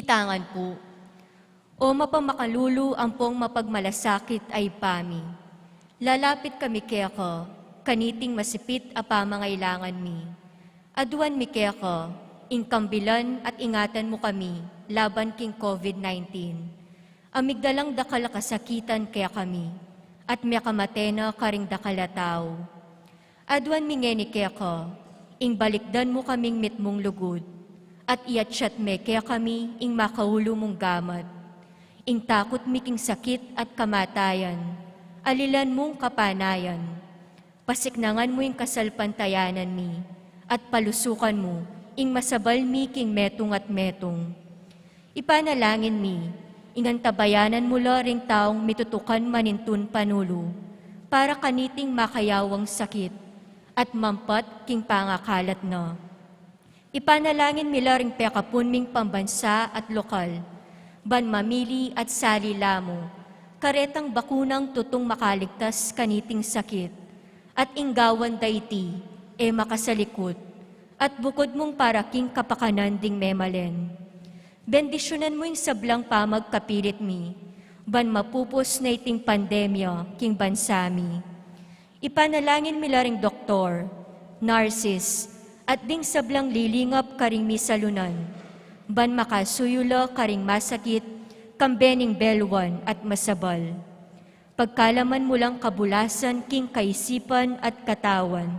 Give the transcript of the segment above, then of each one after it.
Hitangan po. O mapamakalulu ang pong mapagmalasakit ay pami. Lalapit kami keko, kaniting masipit a pamangailangan mi. Aduan mi keko, ingkambilan at ingatan mo kami, laban king COVID-19. Amigdalang dakala kasakitan kaya kami, at may kamatena karing dakalataw. Aduan mi ngeni keko, ing balikdan mo kaming mitmong lugod, at iatsyat me kaya kami ing makaulo mong gamat. Ing takot miking sakit at kamatayan, alilan mong kapanayan. Pasiknangan mo ing kasalpantayanan mi, at palusukan mo ing masabal mi king metong at metong. Ipanalangin mi, ingantabayanan mo ring taong mitutukan manintun panulo, para kaniting makayawang sakit, at mampat king pangakalat na. Ipanalangin mi ring pekapun ming pambansa at lokal, ban mamili at salilamo, karetang bakunang tutong makaligtas kaniting sakit, at inggawan dayti, makasalikot, at bukod mong para king kapakanan ding memalen. Bendisyonan mo yung sablang pamagkapilit mi, ban mapupos na iting pandemya king bansami. Ipanalangin mi ring doktor, nurses, at ding sablang lilingap karing mi salunan, ban makasuyula karing masakit, kambening belwan at masabal. Pagkalaman mo lang kabulasan king kaisipan at katawan.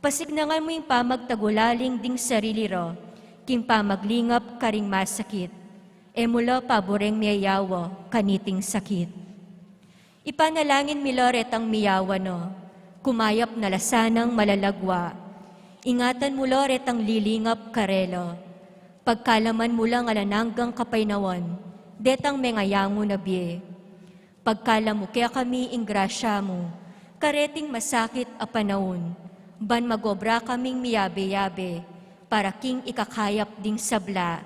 Pasignangan mo yung pamagtagulaling ding sarili ro, king pamaglingap karing masakit, mula paboreng miyayawa kaniting sakit. Ipanalangin mi loret ang miyawa no, kumayap na lasanang malalagwa. Ingatan mo loret ang lilingap karelo. Pagkalaman mo lang alananggang kapaynawan, detang mengayango na biye. Pagkalamu kaya kami ing grasya mo, kareting masakit a panahon, ban magobra kaming miyabe-yabe, para king ikakayap ding sabla,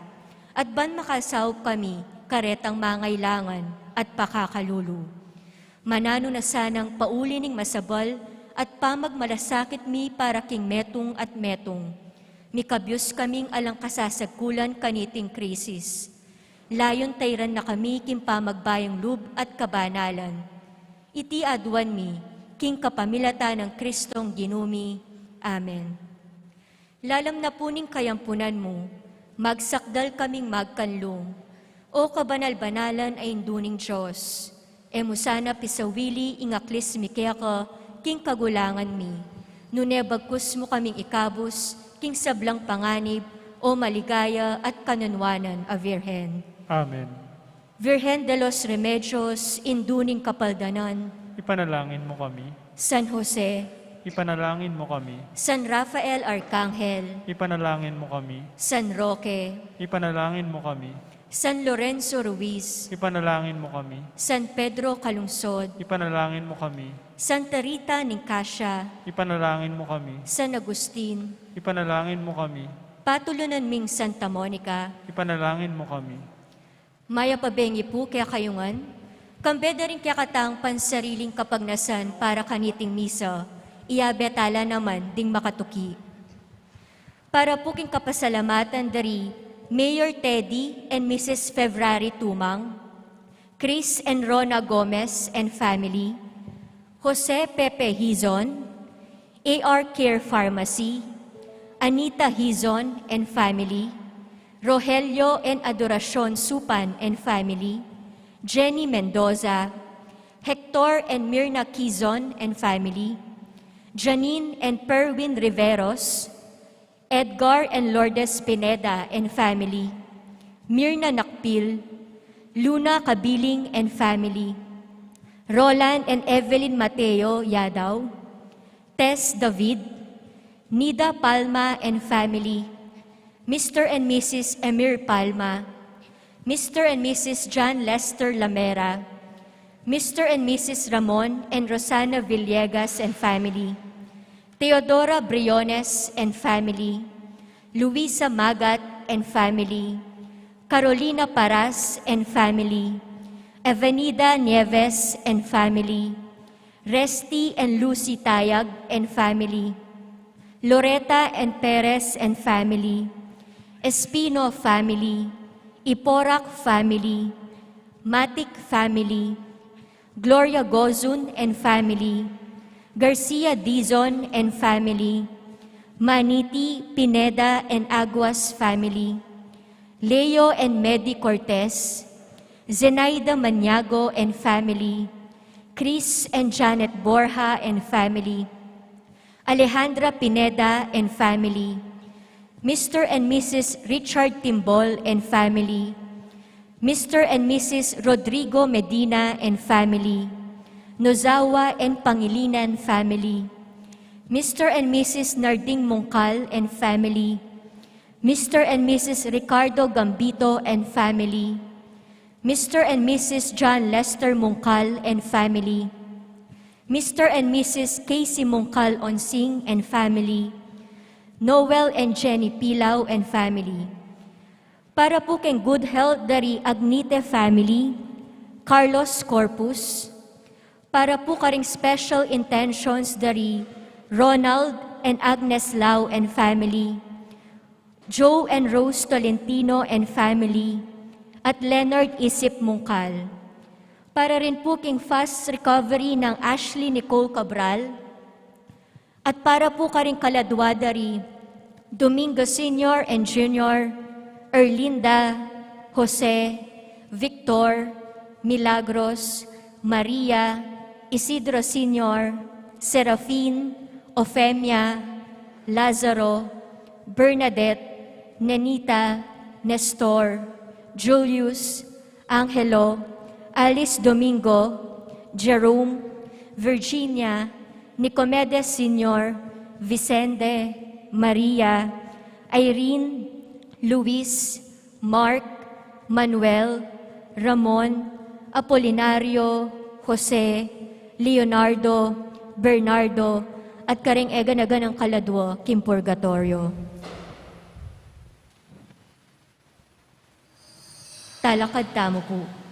at ban makasaw kami, karetang mangailangan at pakakalulu. Manano na sanang paulining masabal, at pamagmalasakit mi para king metong at metong, mikabyos kaming alang kasasagkulan kaniting krisis. Layon tayran na kami king pamagbayang lub at kabanalan. Iti aduan mi, king kapamilata ng Kristong ginumi. Amen. Lalam na puning kayampunan mo, magsakdal kaming magkanlong. O kabanal-banalan ay induning Diyos. Emusana pisawili ingaklis mi keka, king kagulangan mi. Nunebagkus mo kaming ikabos, king sablang panganib, o maligaya at kanunwanan a Virhen. Amen. Virhen de los Remedios, induning kapaldanan. Ipanalangin mo kami. San Jose, Ipanalangin mo kami. San Rafael Arcangel, Ipanalangin mo kami. San Roque, Ipanalangin mo kami. San Lorenzo Ruiz, Ipanalangin mo kami. San Pedro Calungsod, Ipanalangin mo kami. Santa Rita Nicasia, Ipanalangin mo kami. San Agustin, Ipanalangin mo kami. patulunan ming Santa Monica, Ipanalangin mo kami. maya pabengi po kaya kayungan, kambeda rin kaya katang pansariling kapagnasan para kaniting misa, iabetala naman ding makatuki. Para po king kapasalamatan dari Mayor Teddy and Mrs. February Tumang, Chris and Rona Gomez and family, Jose Pepe Hizon, AR Care Pharmacy, Anita Hizon and family, Rogelio and Adoracion Supan and family, Jenny Mendoza, Hector and Mirna Quizon and family, Janine and Perwin Riveros, Edgar and Lourdes Pineda and family, Mirna Nakpil, Luna Kabiling and family, Roland and Evelyn Mateo Yadaw, Tess David, Nida Palma and family, Mr. and Mrs. Emir Palma, Mr. and Mrs. John Lester Lamera, Mr. and Mrs. Ramon and Rosana Villegas and family, Teodora Briones and family, Luisa Magat and family, Carolina Paras and family, Evanida Nieves and family, Resty and Lucy Tayag and family, Loretta and Perez and family, Espino family, Iporak family, Matic family, Gloria Gozun and family, Garcia Dizon and family, Maniti Pineda and Aguas family, Leo and Medi Cortez, Zenaida Maniago and family, Chris and Janet Borja and family, Alejandra Pineda and family, Mr. and Mrs. Richard Timbol and family, Mr. and Mrs. Rodrigo Medina and family, Nozawa and Pangilinan family, Mr. and Mrs. Narding Mongkal and family, Mr. and Mrs. Ricardo Gambito and family, Mr. and Mrs. John Lester Mongkal and family, Mr. and Mrs. Casey Mongkal Onsing and family, Noel and Jenny Pilaw and family. Para po keng good health dari Agnite family, Carlos Corpus. Para po karing special intentions dari Ronald and Agnes Lau and family, Joe and Rose Tolentino and family, at Leonard Isip Mungkal. Para rin po king fast recovery ng Ashley Nicole Cabral, at para po karing kaladwa dari Domingo Sr. and Jr., Erlinda, Jose, Victor, Milagros, Maria, Isidro Sr., Serafin, Ofemia, Lazaro, Bernadette, Nenita, Nestor, Julius, Angelo, Alice Domingo, Jerome, Virginia, Nicomedes Sr., Vicente, Maria, Irene, Luis, Mark, Manuel, Ramon, Apolinario, Jose, Leonardo, Bernardo, at karing ega-naga ng kaladwo, Kim Purgatorio. Talakad tamo po.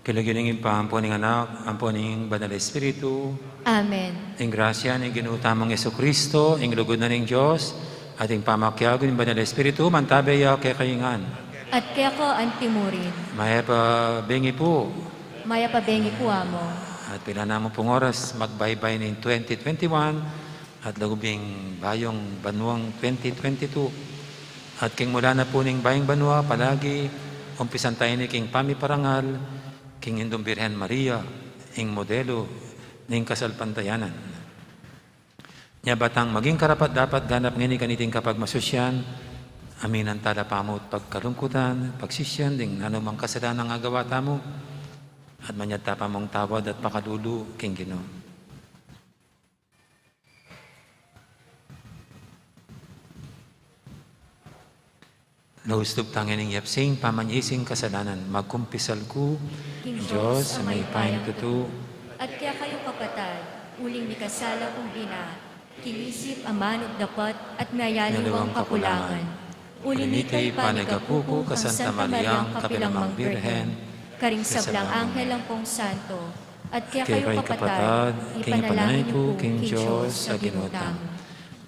Kilagilingin pa ang puning anak, ang puning banal na Espiritu, Amen. ang grasya ni ginutamang Yesu Kristo, ang lugod na ng Diyos, at ang pamakyago ng banal na Espiritu, mantabaya kay kayingan. At kaya ko antimurin, Maya pa bengi po, maya pabengi po amo. at pila na mo pong oras, magbaybay ng 2021, at lagubing bayong banuang 2022. At king mula na po ng bayang banwa, palagi, umpisan tayo ni king Pami Parangal, king Indong Birhen Maria, ing modelo ng kasalpantayanan. Nya batang maging karapat dapat ganap ngini kaniting kapag masusyan, aminan tada pamot pagkalungkutan, pagsisyan, ding anumang kasalanan nga gawa tamo, at manyad tapa mong tawad at pakadulu, king Ginoo. Naustog tangin ng yapsing, pamanyising kasalanan, magkumpisal ko, King Diyos, sa may payang tutu, At kaya kayo kapatad, uling ni kasala kong bina, kinisip amanod dapat at mayaliwang kapulangan. Ulinikay panagapupo ka Santa Mariang Kapilamang Birhen, karing sablang anghel ang pong santo, at kaya kayo kapatad, ipanalangin niyo po King Diyos sa ginutang.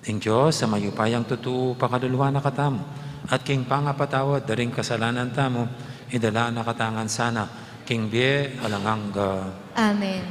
King Diyos, sa mayupayang tutu, pakaduluwa na katam, at king pangapatawad, daring kasalanan tamo, idala na katangan sana, king bie, alangangga. Amen.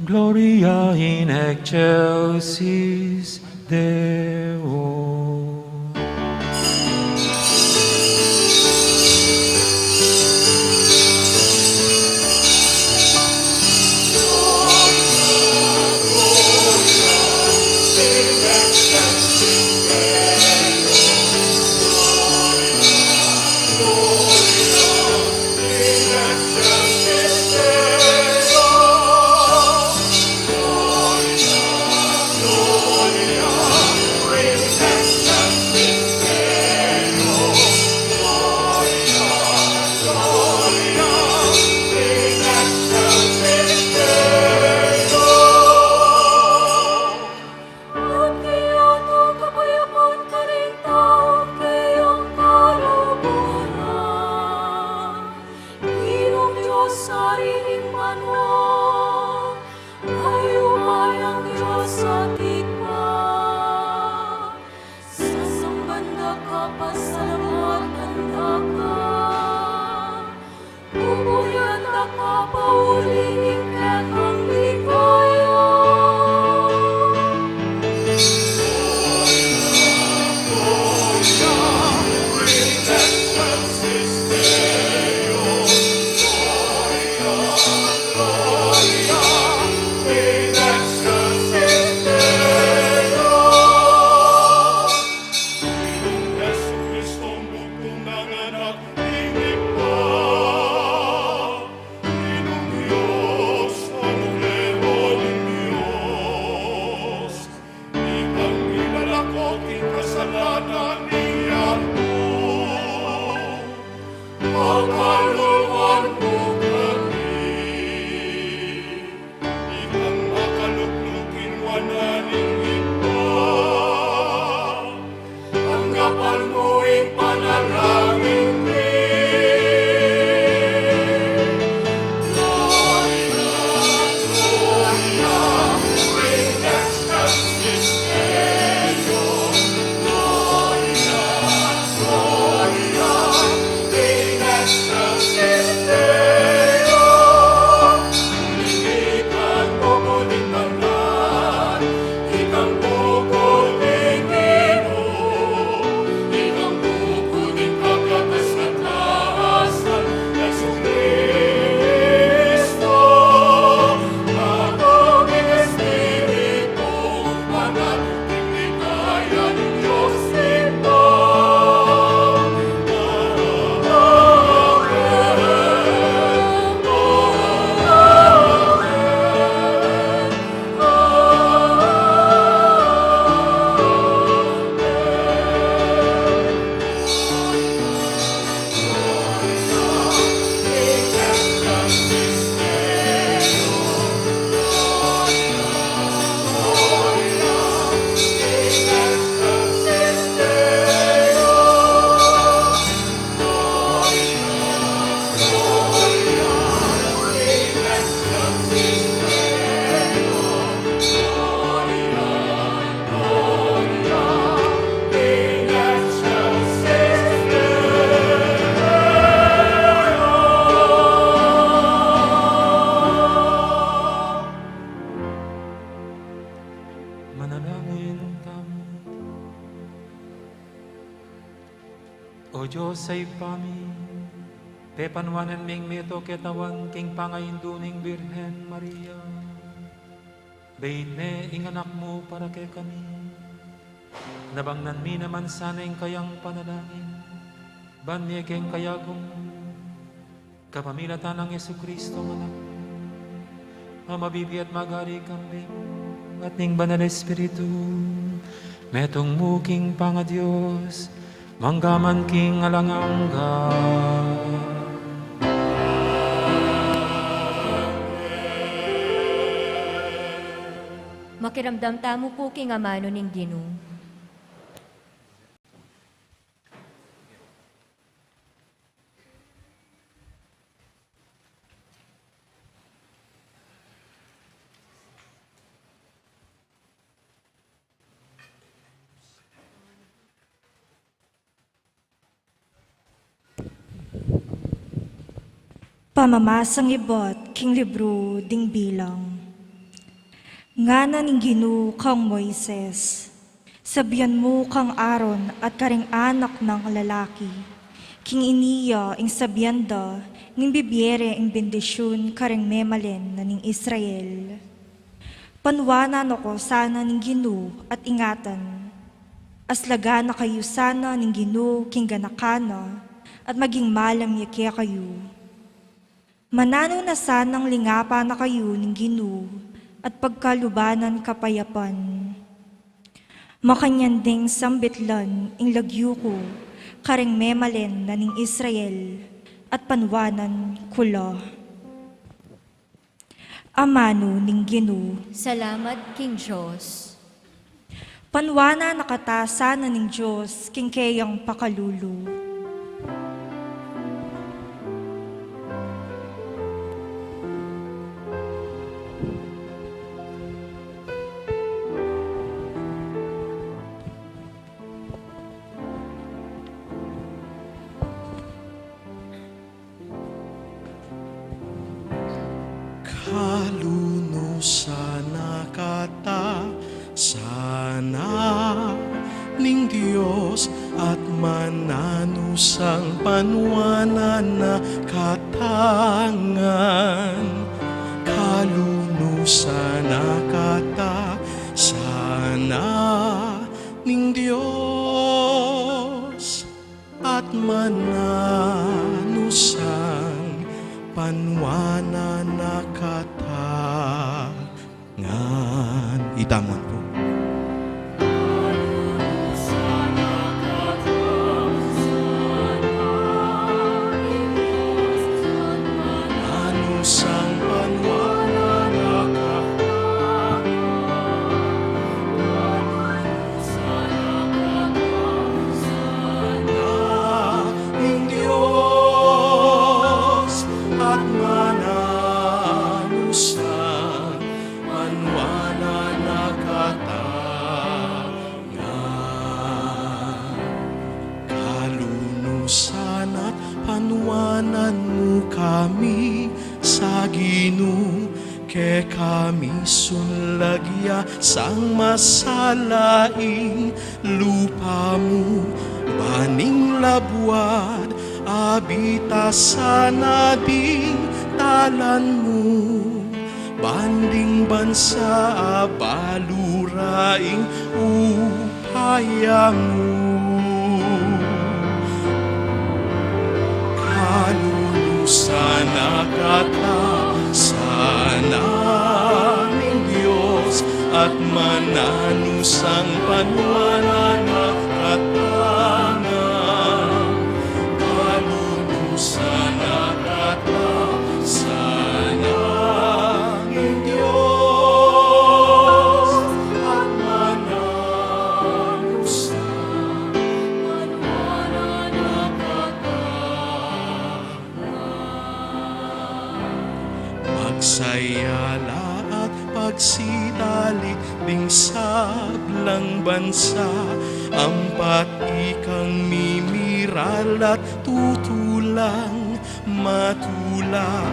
Gloria in excelsis Deo. Gloria, manalangin tamo. O Diyos ay pami, pepanwanan ming meto ketawan king pangainduning Birhen Maria. Bayit ne inganak mo para kay kami. Nabangnan mi naman sana yung kayang panalangin. Banye keng kayagong kapamilatan ng Yesu Kristo anak. Amabibi at magari kambing at ning banal Espiritu. Metong muking panga Diyos, manggaman king alangangga. Makiramdam tamo po king amano ning Ginoo. Pamamasang ibot king libro ding bilang. Ngana ning Ginoo kang Moises, sabihan mo kang Aaron at karing anak ng lalaki, king iniya ing sabianda ning bibiere ing bendisyon karing memalen na ning Israel. Panwanan ako sana ning Ginoo at ingatan, aslaga na kayo sana ning Ginoo king ganakana at maging malam yake kayo. Mananaw na sanang lingapa na kayo ng Ginoo at pagkalubanan kapayapan. Makanyanding sambitlan ing lagyo ko, karing memalen na ning Israel at panwanan kula. Amano ning Ginoo. Salamat king Diyos. Panwana nakatasa na ning Diyos king kayang pakalulu. Kalunusan na kata sana ning Diyos at mananusang panwanan na katangan. Kalunusan na kata sana ning Diyos at mananusang panwanan na katangan. Itamon po. Manusang panwanan na katangan. Ing Diyos at mananusang panwanan na katangan. Kalunusan at panwanan mo kami sa Ginoo, ke kami sunlagya sang masalaing lupa mo. Baning labuad, abita sana ding talan mo. Banding bansa, baluraing upayang mo. Kalulusan na kata sana ning Diyos at mananusang panwanan na katangan. Kalulusan na kata sana ning Diyos at mananusang panwanan na katangan. Magsayala at pagsidalik ding sablang bansa, ampat ikang mimiral at tutulang matula.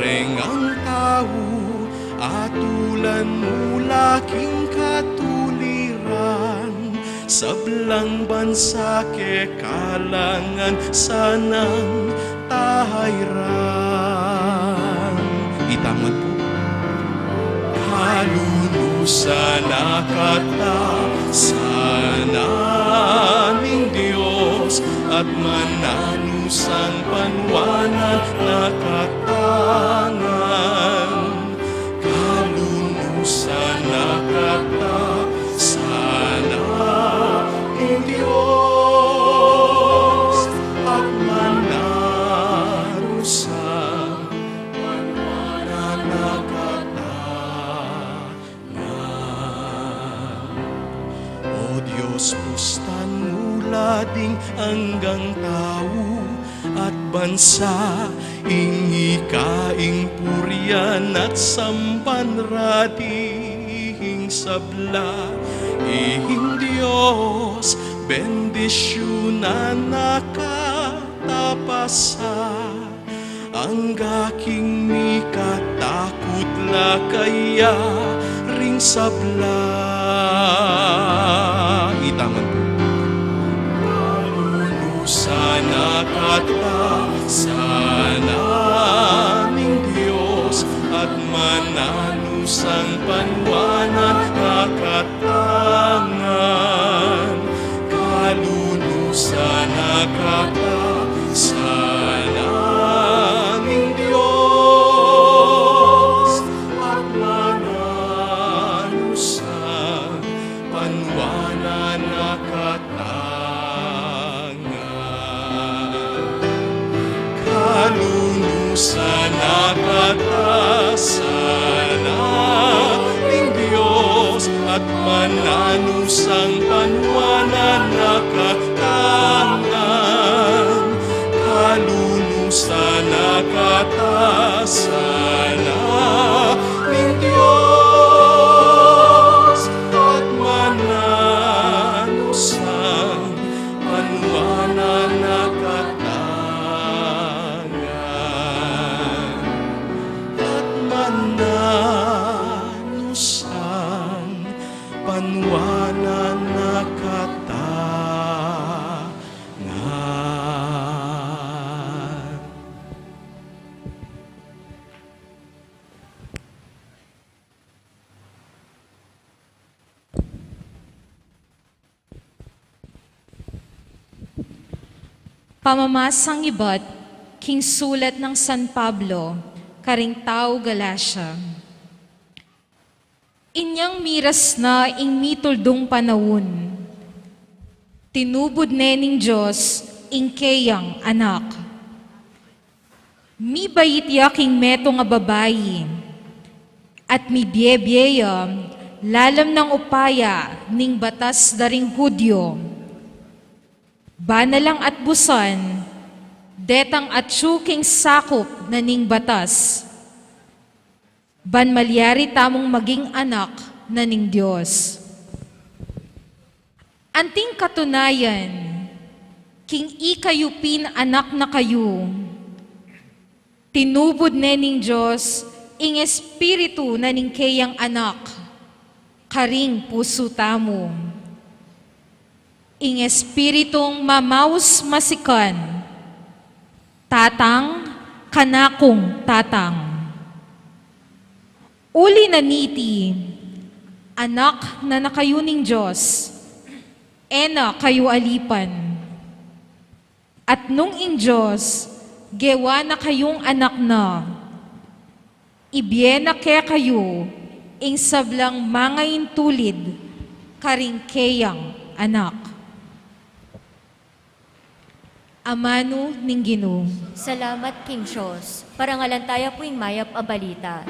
Rengang tao, atulan mo laking katuli. kalangan, sablang bansa ke kalangan sanang tahayran. Itaman po. Kalulusan nakata sana ning Diyos at mananusang panwanan nakatangan. Kalulusan nakata sana ning Diyos at mananusang panwanan nakatangan. O Diyos, pustan mula ding hanggang tao at bansa, ingi kaing purian at sampan radihing sabla. Ihing Diyos, bendisyonan nakatapasa, ang gaking mikatakot la kaya ring sabla. Itaman po. Kalulusan nakata sana ning Diyos at mananusang panwanan nakatangan. Kalulusan nakata sana ning Diyos at mananusang panwanan nakatangan. Kalulusan nakata sana ning Diyos at mananusang panwanan nakatangan. Kalulusan nakata sana ning Diyos at mananusang panwanan nakatangan. At mananusang panwanan nakatangan. Pamamasang iba't king sulat ng San Pablo, karing tao Galacia. Inyang miras na ing mituldong panahon, tinubod nening Diyos ing keyang anak. Mi bayit yaking meto nga babayi, at mi biyebyeya lalam ng upaya ning batas daring Hudyo. Banalang at busan, detang at syuking sakop na ning batas. Ban malyari tamong maging anak na ning Diyos. Anting katunayan, king ikayupin anak na kayo, tinubod nening Diyos, ing espiritu na ning kayang anak, karing puso tamo. Ing espiritong mamaus masikan, tatang kanakong tatang. Uli na niti, anak na nakayuning Diyos, ena kayo alipan. At nung in Diyos, gewa na kayong anak na, ibyena kaya kayo, ing sablang mga intulid, karing kayang anak. Amano ning Ginoo. Salamat, King Diyos. Parangalan tayo po'y mayap a balita.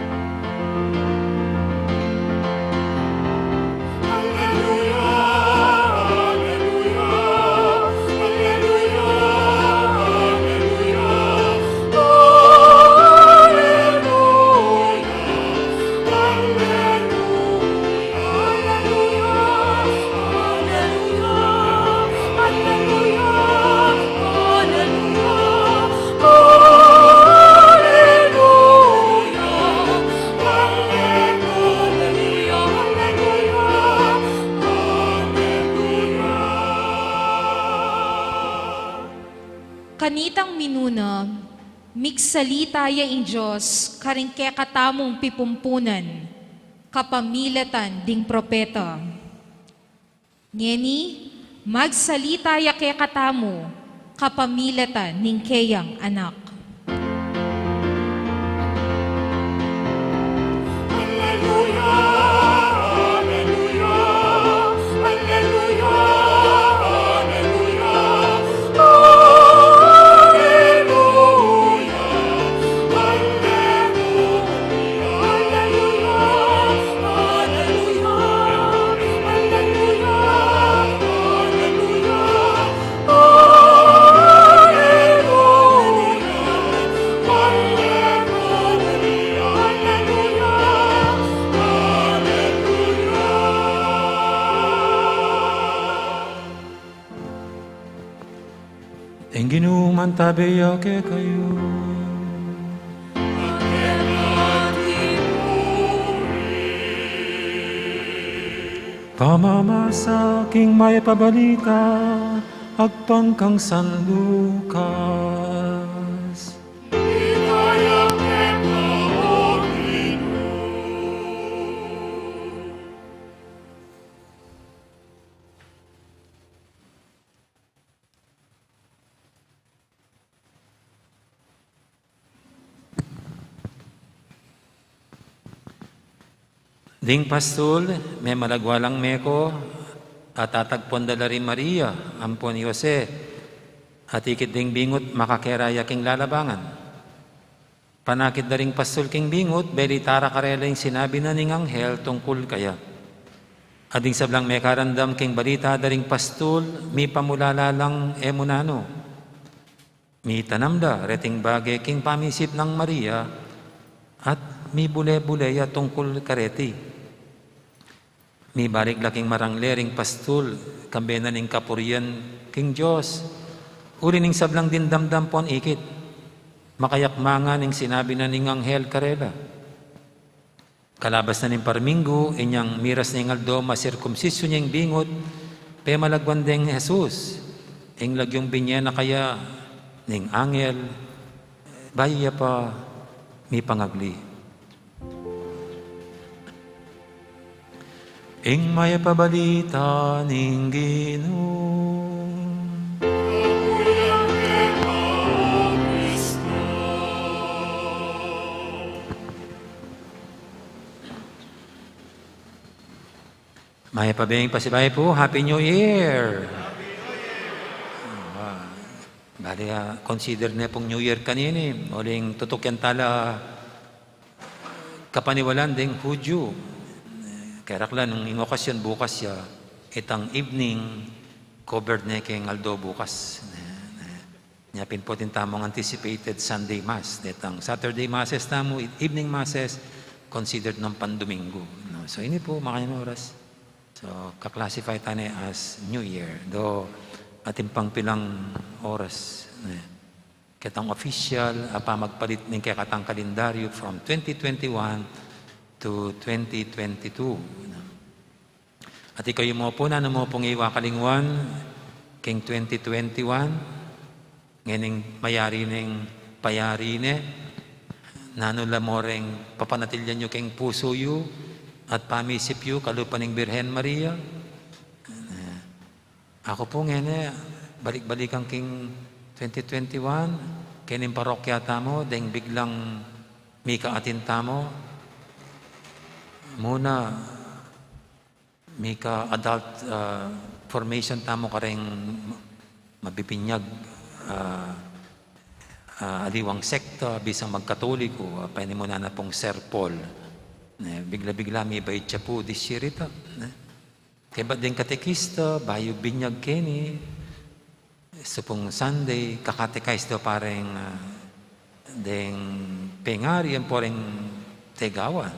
Miksalita ya in Diyos, karing katamong pipumpunan, kapamilatan ding propeta. Ngeni, magsalita ya katamo, kapamilatan ning kayang anak. Ang ginuman tabiya ke kayo. Pamamasa king may pabalita, agpangkang San Lucas. Ding pastul, may malagwalang meko, at tatagpon dalari Maria, ampon Jose, at ikit ding bingot makakeraya king lalabangan. Panakit daring pastul king bingot, belitara karela yung sinabi na ning anghel tungkol kaya. Ading sablang may karandam king balita daring pastul, mi pamulala lang emunano. Mi tanamda, reting bagay king pamisip ng Maria, at mi bule-bule ya tungkol kareti. Mi balik laking maranglering pastul, kambena ning kapurian king Diyos. Uri ning sablang din damdampon ikit. Makayakmanga ning sinabi na ning anghel karela. Kalabas na ning parminggo, inyang miras ning aldo masirkumsisyo niyang bingot, pe malagwan ding Jesus. Ing lagyong binya na kaya ning anghel, bayya pa mi pangagli. Ing may pabalita ning Ginoo. May pabing pasibay po, Happy New Year! Bali, consider na pong New Year kanini. Uling tutok yan tala kapaniwalan ding Hudyo. Kaya rakla, nung okasyon bukas ya, itang evening, covered na kayong aldo bukas. Nyapin po din tamong anticipated Sunday Mass. Itang Saturday Masses tamo, evening Masses, considered ng pandomingo. No? So, ini po, makanya oras. So, kaklasify tayo as New Year. Do, ating pang pilang oras. Kitang official, apa magpalit ng kaya katang kalendaryo from 2021 to 2022. At ikaw yung mo po na mo pong iwakalingwan king 2021 ngayon mayari ning payari ne nanula mo ring papanatilyan nyo king puso yu at pamisip yu kalupan ng Birhen Maria. Ako po ngayon balik-balikan king 2021 kining parokya tamo deng biglang mika atin tamo muna mika adult formation tamo kareng mabibinyag aliwang sekta bisang magkatoliko paini mo na pong Sir Paul bigla-bigla may bayit siya po this year ito kaya ba't din katekista bayo binyag keni sa pong Sunday kakatekais daw pareng deng pengari yan po rin tegawan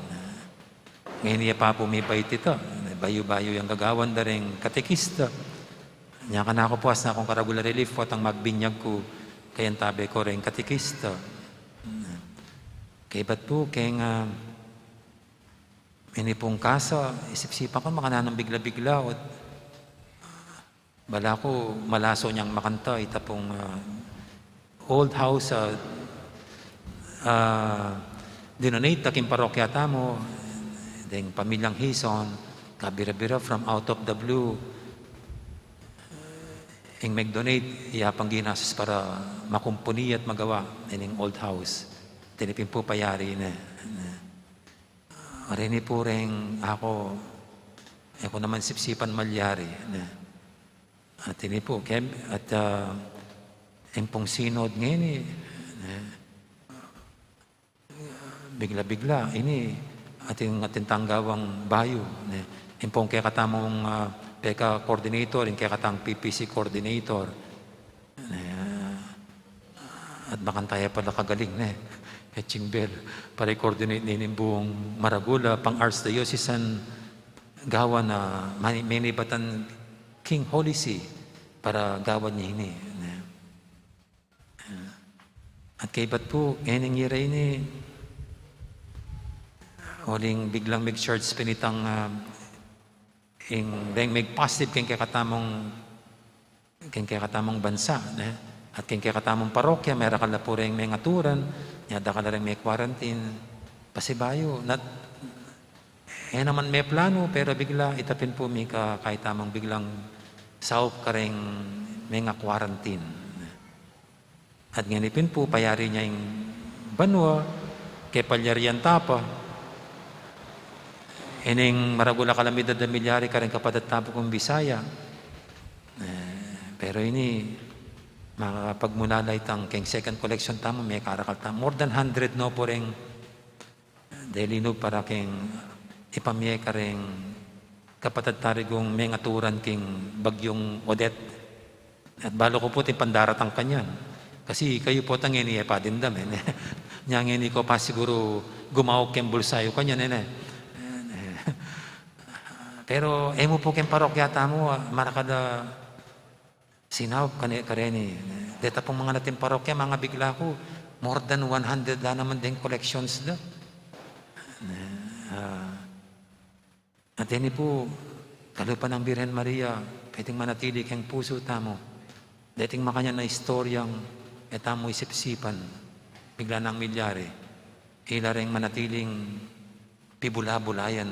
ngayon niya pa po may bayit ito bayo-bayo yung gagawan da rin katekista niya ka na ako po as na akong karagula relief po at ang magbinyag ko kaya tabi ko rin katekista kaya ba't po kaya nga ini pong kasa isip-sipa ko makananong bigla-bigla at bala ko malaso niyang makanta ita pong old house dinonate taking parokya tamo, ding pamilyang Hison, kabira-bira from out of the blue, ing mag-donate, iyapang ginasas para makumpuni at magawa ining old house. Tinipin po payari na. Rini po rin ako naman sipsipan malyari na. At ini po, at yung pong sinod ngayon bigla-bigla, ini ating tanggawang bayo. Yung pong kaya katamong PECA coordinator, yung kaya katang PPC coordinator. At makantaya pala kagaling na Etching Bell, para i-coordinate ninin buong Maragula, pang Archdiocesan gawa na manibatan King Holy See para gawa niya ini. At kay ba't po, ngayon ngira ini, huling biglang mag-charge pinitang may positive kaya katamong bansa. At kaya katamong parokya, may rakal na po rin may ngaturan, yada ka na rin may quarantine, pasibayo. Naman may plano, pero bigla itapin po may kahit tamang biglang saop ka rin may nga quarantine. At nganipin po, payari niya yung banwa, kay palyarian tapa, ining Maragula kalamidad na milyari ka rin kapadat tapo kong Bisaya. Pero ini, makapagmunalay tang keng second collection tamo, may karakal tamo. More than 100 no po rin daily no para keng ipamye ka rin kapatad tarigong may ngaturan keng bagyong Odette. At balo ko po pandaratang kanyan. Kasi kayo po tangin pa din dam. Nyangin ko pa siguro gumawag keng bulsayo kanyan. Pero mo po keng parokya tamo, marakada sinawap kareni. Deta pong mga natin parokya, mga bigla ko, more than 100 na naman din collections na. At yan po, kalupan ng Birhen Maria, pwedeng manatili kang puso tamo. Dating makanya na istoryang etamo isip-sipan, bigla ng milyari, ila rin manatiling pibula-bulayan.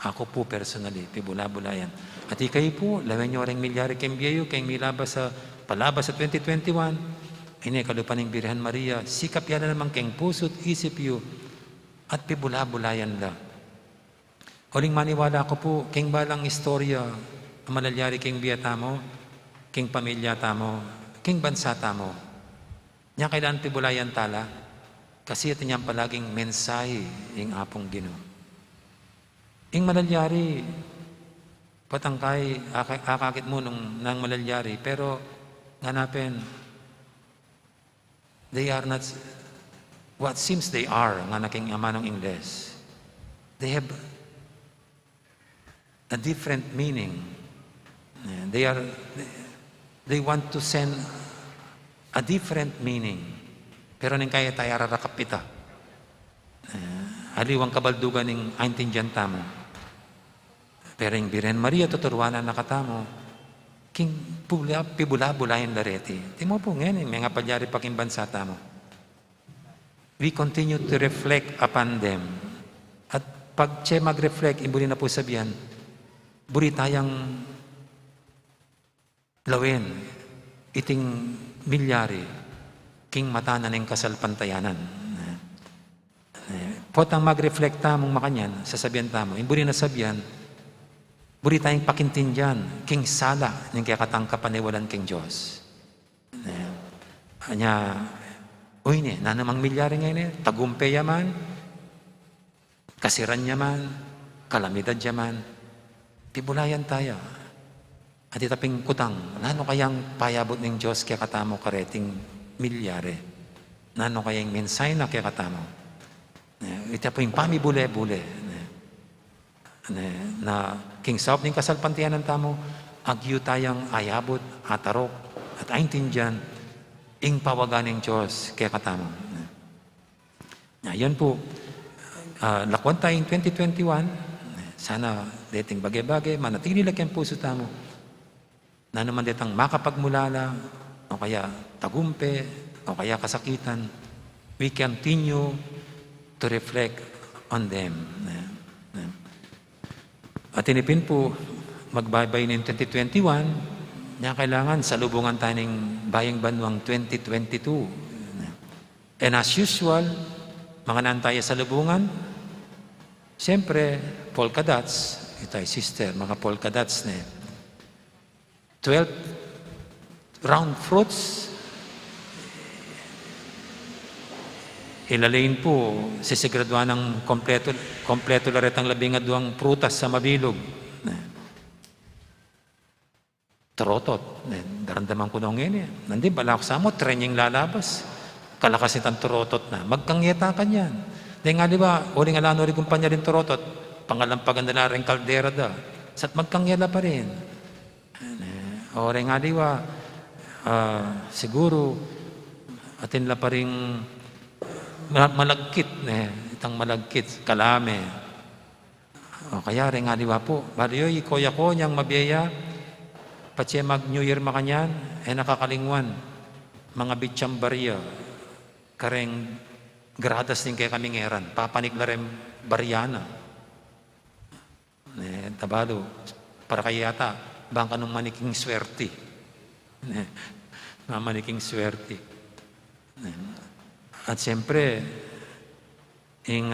Ako po personally, pibula-bulayan. At ikay po, lawan nyo rin milyari keng biyayo, keng palabas sa 2021, ini kalupan ng Birhen Maria, sikap yan na naman keng puso't isip yu, at pibula-bulayan la. Huling maniwala ko po, keng balang istorya, malalyari keng biya tamo, keng pamilya tamo, keng bansa tamo. Nya kailan pibulayan tala, kasi ito niyang palaging mensahe yung apong Ginoo. Ing malalyari, patangkay, akakit mo ng malalyari, pero ganapin, they are not what seems they are, nga naking ama ng Ingles. They have a different meaning. They want to send a different meaning. Pero ning kaya tayo ararakapita. Aliwang kabaldugan ng aintindihan tamo. Pero yung Birhen Maria, tuturwanan na katamo, king pibula-bulayan lareti. Timo po ngayon, may nga palyari pa king bansa tamo. We continue to reflect upon them. At pag siya mag-reflect, imbuli na po sabihan, buri tayang lawin, iting milyari, king matanan ng kasalpantayanan. Potang mag-reflect tamong makanyan, sasabihan tamo, imbuli na sabihan, buri tayong pakintindihan, king sala, ng kaya katangkapaniwalan king Diyos. Anya, uy ne, nanamang milyari ngayon tagumpay yaman, kasiran yaman, kalamidad yaman, pibulayan tayo. At itaping kutang, nano kayang payabot ng Diyos kaya katamo kareting milyari? Nano kayang mensay na kaya katamo? Itaping pamibule-bule. Na king saop ng kasalpantiyan ng tamo, agyo tayang ayabot, atarok, at aintindihan, ing pawagan ng Diyos kaya katamo. Yan po, lakwan tayong 2021, sana dating bagay-bagay, manatili lang yung puso tamo, na naman ditang makapagmulala, o kaya tagumpe, o kaya kasakitan, we continue to reflect on them. At tinipin po, magbaybay ng 2021, na kailangan salubungan tayo ng Bayang Banwang 2022. And as usual, mga nantaya salubungan, siyempre, polka dots, ito ay sister, mga polka dots na 12 round fruits, ilalain po, sisiguraduhan ng kompleto laretang 12 prutas sa mabilog. Turotot. Daramdaman ko nung ngayon. Nandi, balak sa mo, trenyeng lalabas. Kalakas itang turotot na. Magkangyeta ka niyan. Dahil nga, di ba, uling alano rin kumpanya rin turotot, pangalampagan na rin kaldera da. Sat magkangyela pa rin. O rin nga, di ba, siguro, atin la pa rin malagkit, itang malagkit, kalame. O kaya rin nga, di ba po, baliyoy, ikoya ko niyang mabiyaya, patsi mag New Year makanyan, nakakalingwan, mga bitsang barya, kareng gradas din kay kaming eran, papanik na rin baryana. Tabalo, para kayata, bangka nung maniking swerte. Maniking swerte. At siyempre, ing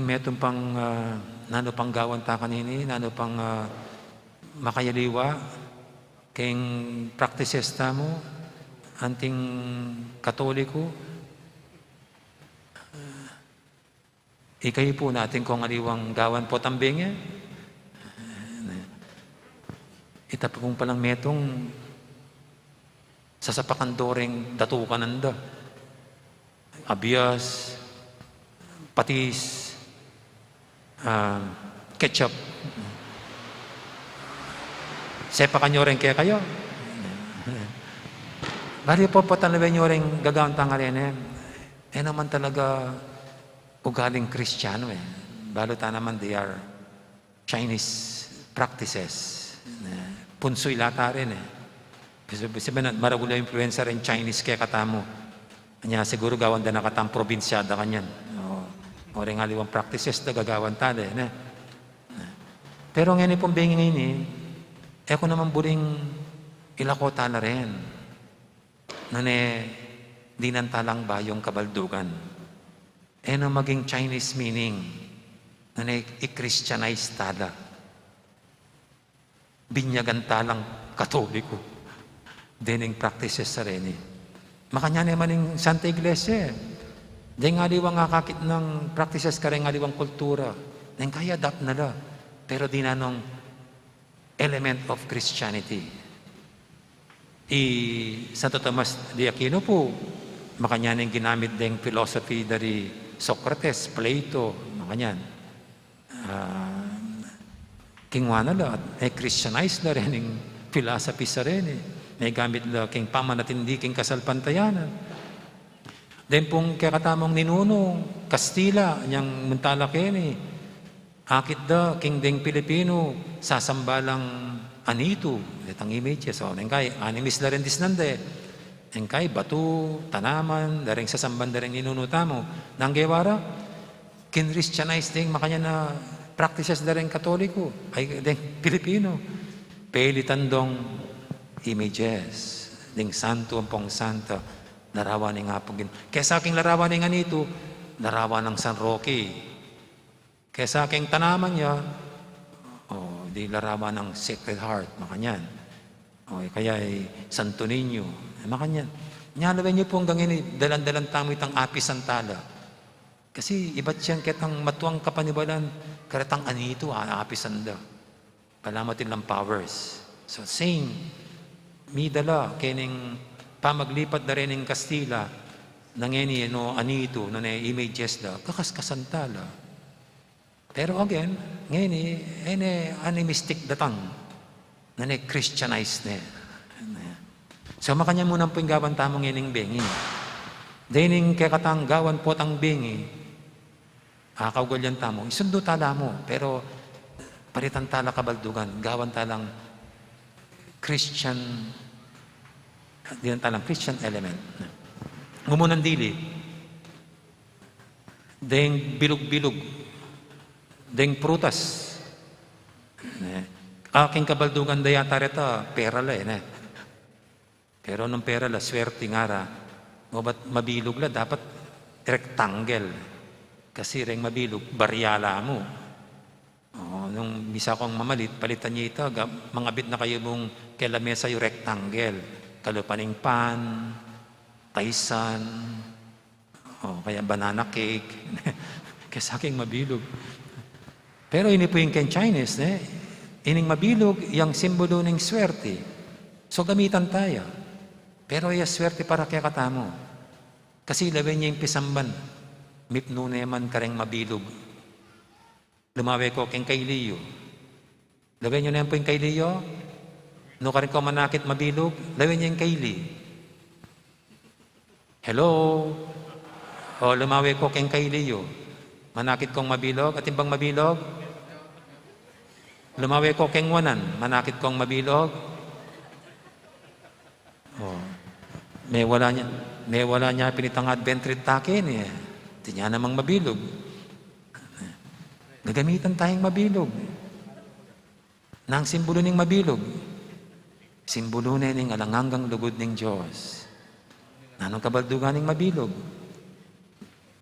metong pang nano pang gawan ta kanini, nano pang makayaliwa, kayong practices ta mo, anting katoliko, ikay po natin kung aliwang gawan po tambinge, itapong palang metong sasapakan doreng datukan nanda, abiyas, patis, ketchup. Sepakan nyo rin kaya kayo. Bali po patanawin nyo rin gagawang tangarin naman talaga ugaling Kristiyano Balota naman they are Chinese practices. Punso ilata rin Sabi na, maragula influencer rin Chinese kaya katamo. Kanya siguro gawan da nakatang probinsyada kanyan. O rin aliwang practices da gagawan tali. Pero ngayon pong bengi ngayon ko naman buling ilako tala rin. Di nantalang bayong kabaldugan. Na maging Chinese meaning. I-Christianize tala. Binyagan talang Katoliko. Dining practices sa rin Makanya naman yung Santa Iglesia Diyan nga liwang kakakit ng practices ka rin nga liwang kultura. Diyan kaya adapt na la. Pero di na nung element of Christianity. Santo Tomas de Aquino po, makanya nang ginamit din philosophy dari Socrates, Plato, makanyan. Kingwana la, Christianize na rin yung philosophy sa rin May gamit la king pamanatindi king kasalpantayanan. Then pong kakatamang ninuno, Kastila, niyang muntala kini, akit da, king deng Pilipino, sasambalang anito, itang images, so, nengkay, animis na rin disnande, nengkay, batu, tanaman, daring sasamban daring ninuno tamo, nang gewara, kin-Christianize ding makanya na practices daring Katoliko, ay deng Pilipino, pelitandong images, ding santo ang pong santo, larawan ng hapon. Kaya sa aking larawan ng anito, larawan ng San Roque. Kaya sa aking tanaman niya, di larawan ng Sacred Heart, makanyan. Kaya Santo Niño, makanyan. Nyalawin niyo po hanggang ini, dalan-dalan tamo itang apis santala. Kasi iba't siyang ketang matuang kapanibalan, karatang anito, apis sanda. Palamatin lang powers. So same, midala, kening pamaglipat na rin ng Kastila, nangeni anito, images da, kakaskasantala. Pero again, ngayon animistic datang, Christianized na. So makanya muna po yung gawan tamang ngayon bengi. Dahil kakatang gawan po tang bengi, kaugalyan tamo, isundo tala mo, pero paritan tala kabaldugan, gawan talang Christian, di talang Christian element. ngumunang dili, deng bilog-bilog, deng prutas. Aking kabaldugan daya tareta, pera la eh. Pero nung pera la, swerte nga ra. O ba't mabilog la, dapat rectangle. Kasi ring mabilog, baryala mo. O, nung misa kong mamalit, palitan niya ito, mga bit na kayo mong kelamesa yung rectangle. Kalupaning pan, taisan, o kaya banana cake. Kasi aking mabilog. Pero ini po yung ken Chinese, ining mabilog, yung simbolo ng swerte. So gamitan tayo. Pero yung swerte para kaya katamo. Kasi lawin niya yung pisamban. Mipno naman kareng mabilog. Lumawi ko keng kay Leo. Lawin niyo na yan po yung kay Leo. No kareng ko manakit mabilog. Lawin niya yung kay Lee. Hello? O lumawi ko keng kay Leo. Manakit kong mabilog. At imbang mabilog? Lumawi ko keng wanan, manakit kong mabilog. Oh, may wala niya pinitang adventrid takin eh. Di niya namang mabilog. Gagamitan tayong mabilog. Nang simbolo ng mabilog. Simbolo na ng alangangang lugod ng Diyos. Nanong kabaldugan ng mabilog.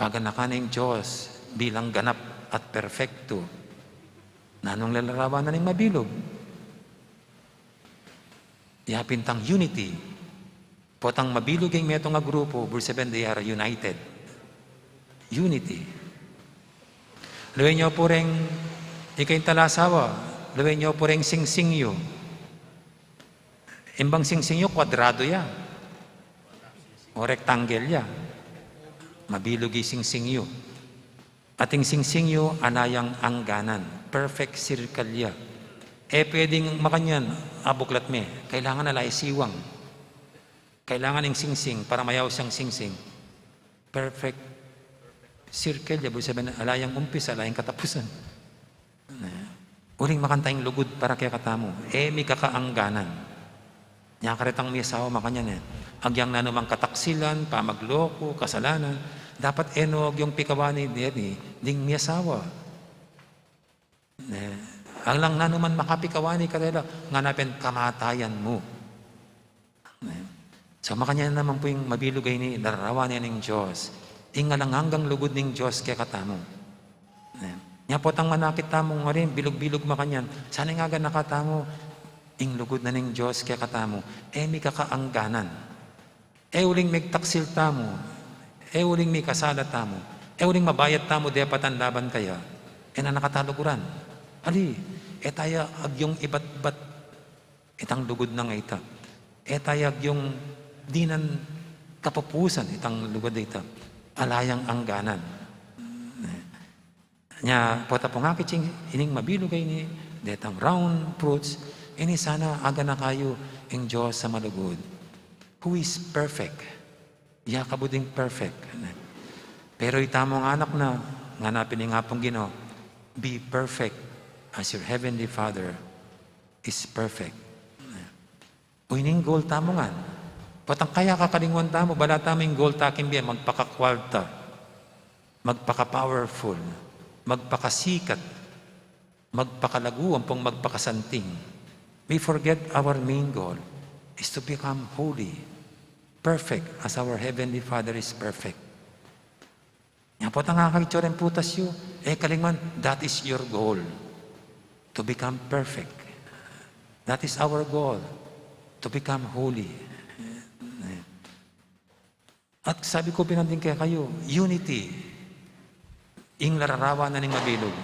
Paganakan ng Diyos bilang ganap at perfecto. Nanong lalarawan na ng mabilog. Yapintang unity. Potang mabilog ang metong nga grupo, verse 7, they are united. Unity. Luwin niyo po rin ikay talasawa. Luwin niyo po rin singsingyo. Imbang singsingyo, kwadrado ya. O rectangle ya. Mabilog yung singsingyo. Ating singsingyo, anayang angganan. Perfect circle ya. Pwedeng makanyan, buklat me. Kailangan na siwang. Kailangan ng singsing para mayaw siyang singsing. Perfect circle ya. Buti sabihin, alayang umpis, alayang katapusan. Uling makantayang lugod para kaya katamo. May kakaangganan. Nya karitang may asawa makanyan Agyang na namang kataksilan, pamagloko, kasalanan. Dapat enog yung pikawani ding may asawa. Ang lang na naman makapikawani karela, nganapin kamatayan mo. So makanya naman po yung mabilugay ni larawan niya ng Diyos. Ingalang hanggang lugod ng Diyos kaya katamo. Nya po tang manakit tamo nga rin, bilog-bilog makanyan. Sana nga nakatamo, ing lugod na ng Diyos kaya katamo. May kakaangganan. Uling may taksil tamo. Uling may kasala tamo. Uling mabayad tamo, depatan laban kaya. Na nakataluguran. Ali, tayo agyong ibat-bat itang lugod na nga ita. Tayo agyong dinan kapapusan itang lugod na ita. Alayang angganan. Nya, pota po nga kiching ining mabilugay ni detang round fruits, ini sana aga na kayo ang Diyos sa malugod. Who is perfect? Yakabuding perfect. Pero itamong anak na, nganapin nga pong Ginoo, be perfect as your heavenly Father is perfect. Uining goal tamo nga. Patang kaya kakalingwan tamo, bala tamo yung goal takin biya, magpakakwarta, magpaka-powerful, magpakasikat, magpakalaguan pong magpakasanting. We forget our main goal is to become holy, perfect as our heavenly Father is perfect. Nga po tang kakakitsurin putas yun. Kalingwan, that is your goal. To become perfect. That is our goal. To become holy. At sabi ko pinanding kaya kayo, unity. Ing lararawa na ning mabilog.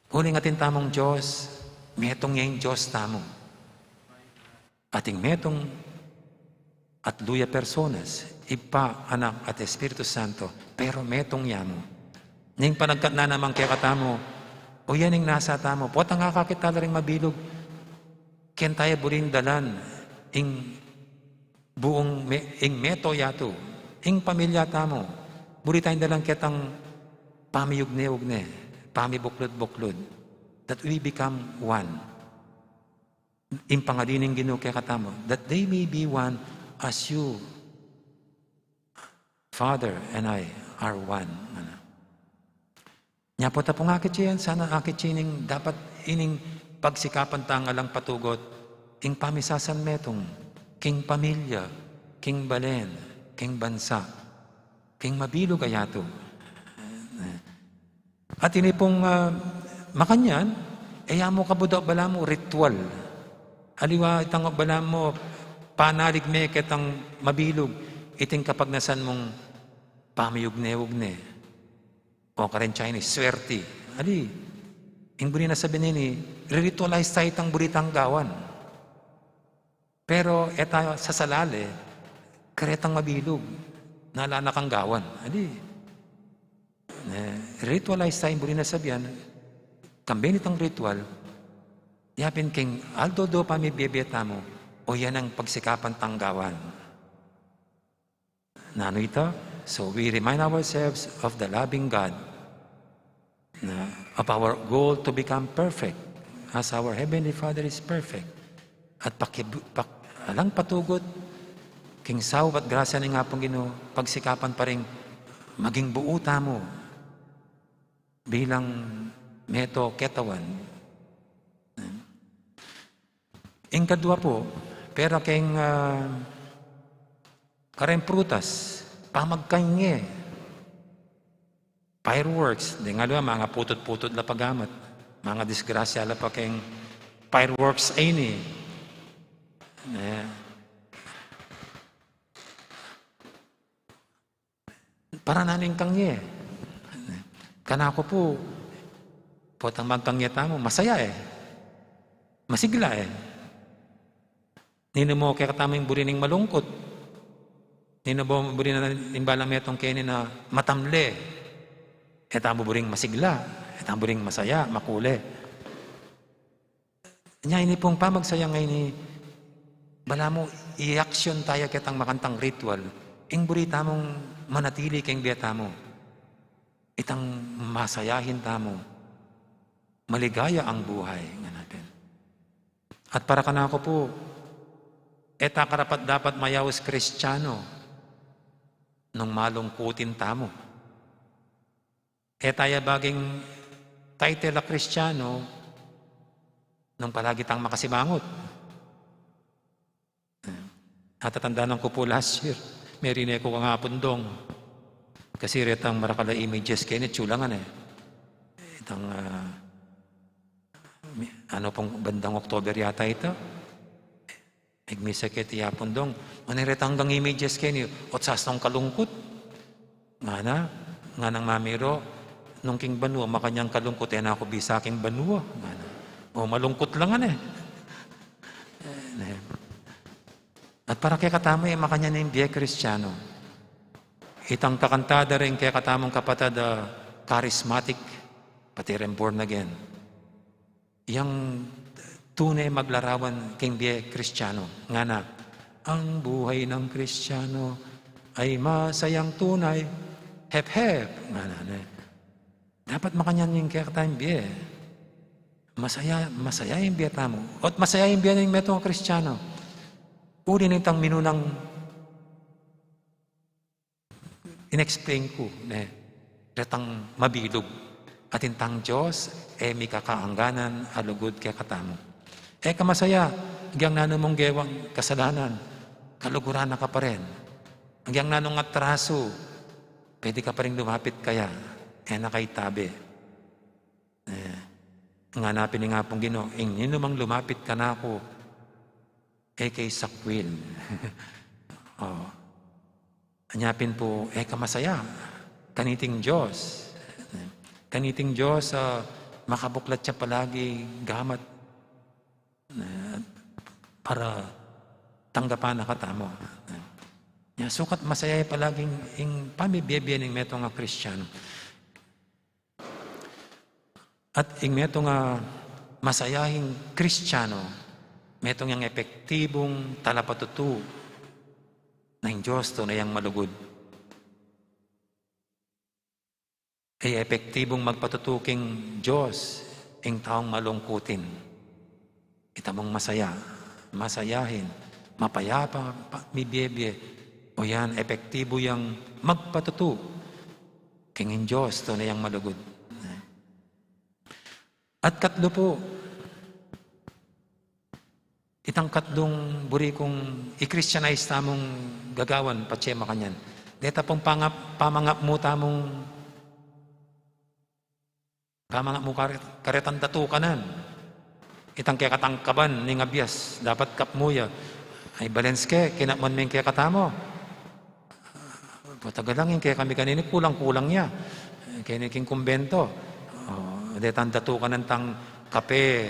Huling atin tamong Diyos, metong yung Diyos tamo. Ating metong at luya personas, Ipa, Anak, at Espiritu Santo, pero metong yamo. Ning panagkat na naman kaya katamo, o yan yung nasa tamo. Potang kakakita na rin mabilog. Ken tayo burin dalan, ing buong, ing meto yato, ing pamilya tamo. Buri tayong dalang kitang pamiyugne-ugne, pamibuklod-buklod. That we become one. Ing pangadining Ginoo kaya katamo, that they may be one as you Father and I are one. Ano. Nya po tapong akit yan, sana akit ining dapat ining pagsikapan tangalang patugot, ing pamisasan metong, king pamilya, king balen, king bansa, king mabilo kayato. At ini pong makanyan, mo kabuda bala mo ritual. Aliwa itang bala mo, panalig me ketang mabilog, iting kapag nasan mong pamayugne-ugne. O karen Chinese, swerte. Ali, yung buri na sabi nini, ritualize tayo itang buritang gawan. Pero eta sa salale, karetang mabilog, nalala kang gawan. Ali, ritualize tayo buri na sabihan, kambin itang ritual, yapin king aldo do pa may bibiyeta mo, o yan ang pagsikapan tanggawan. Nano ito? So we remind ourselves of the loving God, of our goal to become perfect as our Heavenly Father is perfect. At alang patugot, king saw at grasya ni nga pong Ginoo, pagsikapan pa rin maging buuta mo bilang meto ketawan. Ing kadwa po, pero king karen prutas, pamagkanye. Fireworks. Di nga doon, mga putot-putot la pagamat. Mga disgrasya la pa keng fireworks ay ni. Para naning kangye. Kanako po, potang magkangye tamo, masaya masigla Nino mo kaya katamang burining malungkot. Nino mo burin na imbalang metong kene na matamle. Etang buring masigla. Etang buring masaya, makule. Nya ini pong pamagsaya ngay ni bala mo i-action tayo kitang makantang ritual. Ing burita mong manatili keng biyata mo. Itang masayahin tamo. Maligaya ang buhay nga natin. At para kanako po, eta karapat dapat mayawis Kristiyano nung malungkutin tamo. Etaya baging title na Kristiyano nung palagi tang makasimangot. Natatandaan ko po last year, may rinay ko nga pundong. Kasi retang marakala images kayo, tsulangan Itang, ano pong bandang October yata ito. Igmisakit iyapon dong. Maniretang hanggang images kayo, otsas ng kalungkot. Nga nang mamiro, nung king banwa, makanyang kalungkot, na ako bisa king banwa. O malungkot lang At para kay katamo, makanya na yung biye Kristiyano. Itang kakantada rin kay katamong kapatid, charismatic, pati rin born again. Yang tunay maglarawan king biye Kristiyano. Nga na, ang buhay ng Kristiyano ay masayang tunay, hep-hep. Nga na, dapat makanyan yung kaya katayang biye. Masaya yung biye tamo. At masaya yung biye ng metong Kristiyano. Uli nitang minunang inexplain ko, retang mabilog. At intang Diyos, may kakaangganan, alugod kaya katamo. Kamasaya, hanggang nanong gewang kasalanan, kaluguran na ka pa rin. Hanggang nanong atraso, pwede ka pa rin lumapit kaya, nakaitabi. Nganapin nga pong Ginoo, inumang lumapit ka na ako, kay sakwil. Anyapin po, kamasaya, kaniting Diyos. Kaniting Diyos, makabuklat siya palagi, gamat, para tanggapan na katamo. Sukat masaya palaging ing pamibiyabyan ng metong nga Kristiyano. At ing metong nga masayahing Kristiyano, metong yung epektibong talapatutu ng Diyos to na yung malugod. Epektibong magpatutuking Diyos ang taong malungkutin. Kita mong masaya, masayahin, mapayapa, mibiyebye, o yan, epektibo yang magpatutu. Kingin Diyos, to na yang malugod. At katlo po, itang katlong buri kong i-Christianize tamong gagawan, patsema kanyan. Deta pong pamangap mo tamong karetan tatukanan. Itang kaya katangkaban ni ngabiyas, dapat kapmuya. Ay balenske, kinakman ming kaya katamo. Patagalangin kaya kami kanini, kulang-kulang niya. Kaya niking kumbento. Detan tatukanan tang kape,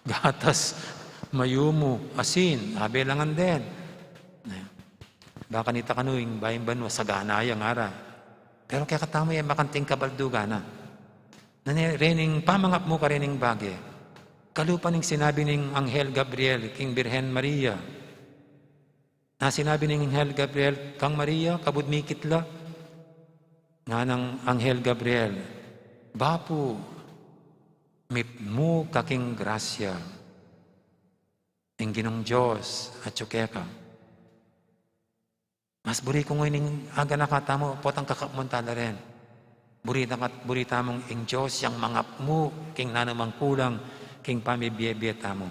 gatas, mayumo, asin, abelangan din. Baka nita kanuing bayang banwa sa ganayang ara. Pero kaya katamo yan makanting kabalduga na. Rening pamangap mo ka rening bagay. Kalupa ning sinabi ning Anghel Gabriel, King Birhen Maria. Na sinabi ning Anghel Gabriel, Kang Maria, kabud mi kitla. Nga ng Anghel Gabriel, Bapu, mip mo kaking grasya. Ing Ginong Diyos at tsukeka. Mas buri ko ngayon aga nakatamo, potang kakapmuntala rin. Burita mong ing Diyos, yang mangap mo, king nanamang kulang, king pamibiyebye tamo.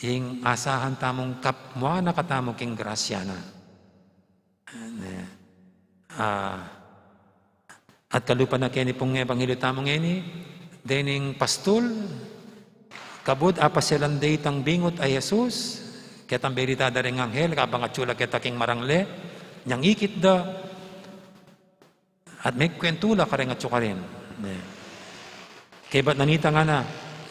Ing asahan tamong kapmwa na katamo, king grasya na. At kalupa na kini pong ebanghelyo tamong eni, dening pastol, kabud apaselanday tang bingot ay Jesus, ketang berita daring anghel, kabang atsula keta king marangle, nyang ikit da, at may kwentula ka rin at sukarin. Kaya ba't nanita nga na,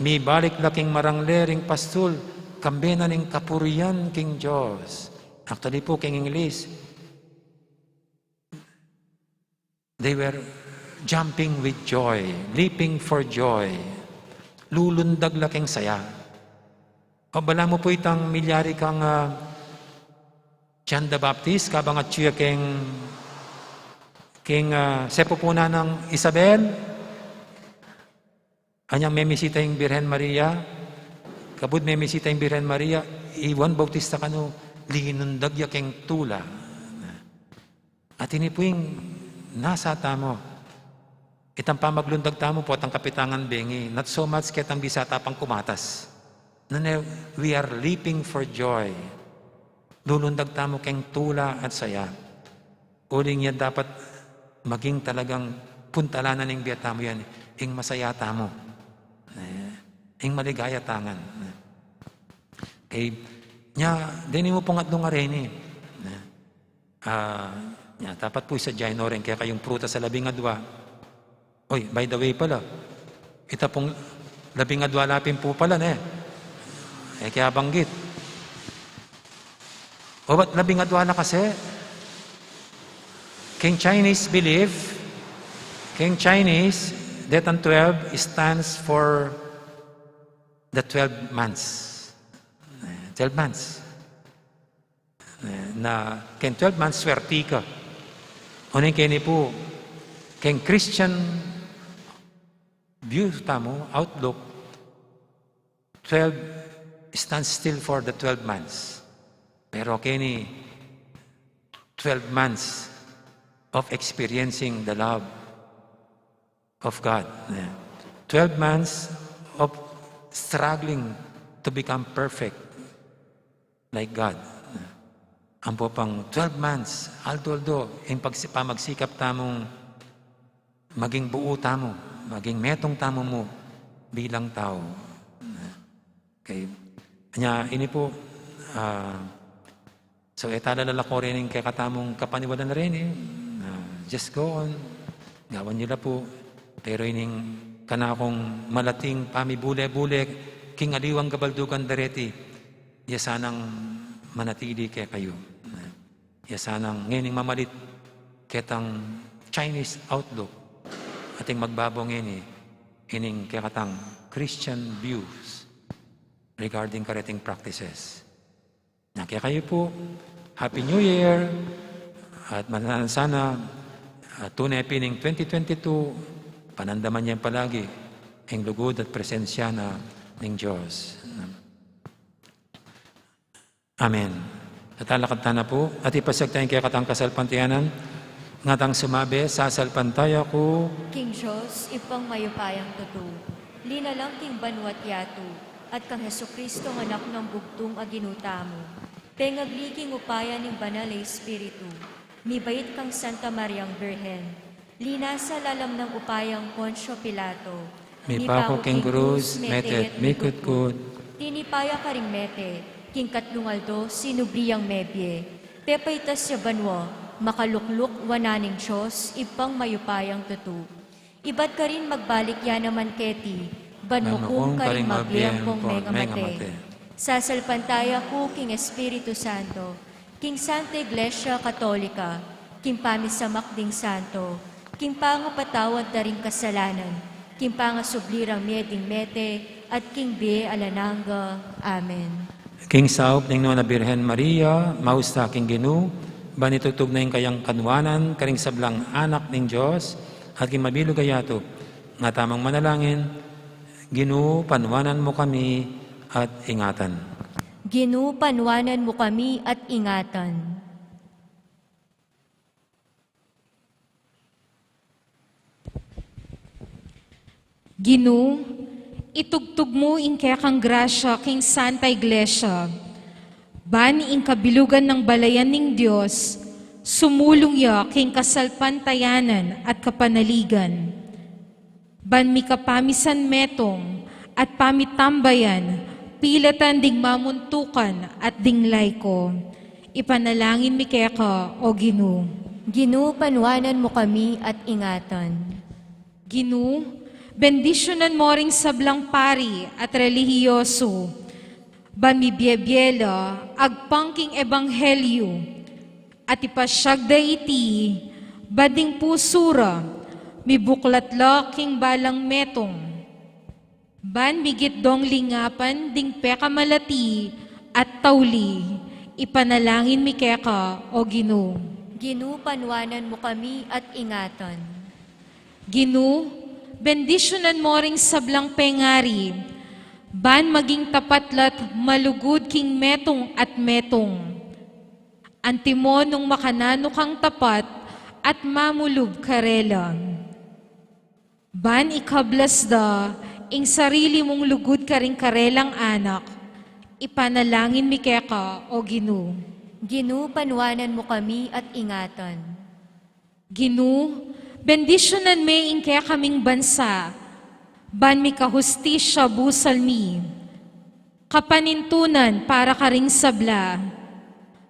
may balik na king marangle ring pastol, kambe na ning kapurian king Diyos. Actually po, king English, they were jumping with joy, leaping for joy, lulundag laking saya. O bala mo po itang milyari kang John the Baptist, kabang at siya king sepupuna ng Isabel, anyang memisita yung Birhen Maria, kabud memisita yung Birhen Maria, Juan Bautista kano, linundag ya king tula. At ini po yung nasa tamo, itang pamaglundag tamo po at ang kapitangan bengi, not so much ketang bisata pang kumatas. We are leaping for joy. Lulundag tamo keng tula at saya. Uling yan dapat maging talagang puntalanan ng biyata mo yan. Ing masaya tamo. Ing maligaya tangan. Kay, dini mo pong atlong areni. Dapat po isa dyan rin kaya kayong pruta sa 12. Oy, by the way pala, ita pong 12 lapin po pala kaya banggit. O ba't 12 na kasi? King Chinese believe, King Chinese, Detan 12 stands for the 12 months. 12 months. Na ken 12 months swerte ka. Unin kini po, ken Christian view tamo, outlook, 12 stands still for the 12 months. Pero kini 12 months of experiencing the love of God. 12 months of struggling to become perfect like God. Ang po pang 12 months, although yung pamagsikap tamong maging buo tamo, maging metong tamo mo bilang tao. Okay. Ini po, so italalala ko rin yung kakatamong kapaniwala na rin just go on, gawan nila po, pero ining kanakong malating pamibule-bule, king aliwang gabaldugan dareti, yasanang manatili kaya kayo. Yasanang ngayon mamalit ketang Chinese outlook ating magbabong ining kakatang Christian views regarding karating practices. Kaya kayo po, Happy New Year at sana tunay pining 2022 panandaman niya palagi ang lugod at presensya ng Diyos. Amen. At alakad na po, at ipasag tayong kaya katang kasalpantiyanan, ngatang sumabi, sasalpantaya ko, King Diyos, ipang mayupayang tutu, linalang king banwat yatu, at kang Heso-Kristo ng anak ng bugtong aginuta mo. Pengagliking upaya ng banal na Espiritu, mibait kang Santa Mariang Birhen, linasa lalam ng upayang Poncio Pilato, may pako king krus, metet, mikutkut, tinipaya ka ring mete, king katlungaldo, sinubriyang mebye, pepaitas siya banwa, makalukluk wananing Diyos, ipang mayupayang tutu. Iba't ka rin magbalik yan naman keti, banmukong ka rin magliyang mengamate. Sasalpantaya ko, King Espiritu Santo, King Santa Iglesia Katolika, King Pamisamak ding Santo, King Pangapatawad na ring kasalanan, King Pangasublirang meding mete, at King Be Alananga. Amen. King Saup ning Nona Birhen Maria, mausta king Ginu, banitutog na yung kayang kanwanan, karing sablang anak ng Diyos, at king mabilog ayato, nga tamang manalangin, Ginu, panwanan mo kami, at ingatan. Ginu, panwanan mo kami at ingatan. Ginu, itugtog mo in kaya kang grasya king Santa Iglesia, bani in kabilugan ng balayan ng Diyos, sumulong ya king kasalpantayanan at kapanaligan. Ban mi kapamisan metong at pamitambayan, pilatan ding mamuntukan at ding layko. Ipanalangin mi kaya ka, o Ginu. Ginu, panwanan mo kami at ingatan. Ginu, bendisyonan mo ring sablang pari at relihiyoso, bamibiyebiyela, agpangking ebanghelyo, at ipasyagda iti, bading pusura, mibuklatla king balang metong, ban migit dong lingapan ding pekamalati at tawli, ipanalangin mi keka, o Ginu. Ginu, panwanan mo kami at ingatan. Ginu, bendisyonan mo ring sablang pengari, ban maging tapatlat malugod king metong at metong. Antimo nung makanano kang tapat at mamulog karela. Ban ikablas da, ing sarili mong lugod ka ring karelang anak, ipanalangin mi keka, o Ginu. Ginu, panwanan mo kami at ingatan. Ginu, bendisyonan me ing kaya kaming bansa, ban mi kahustisya busal mi, kapanintunan para karing sabla,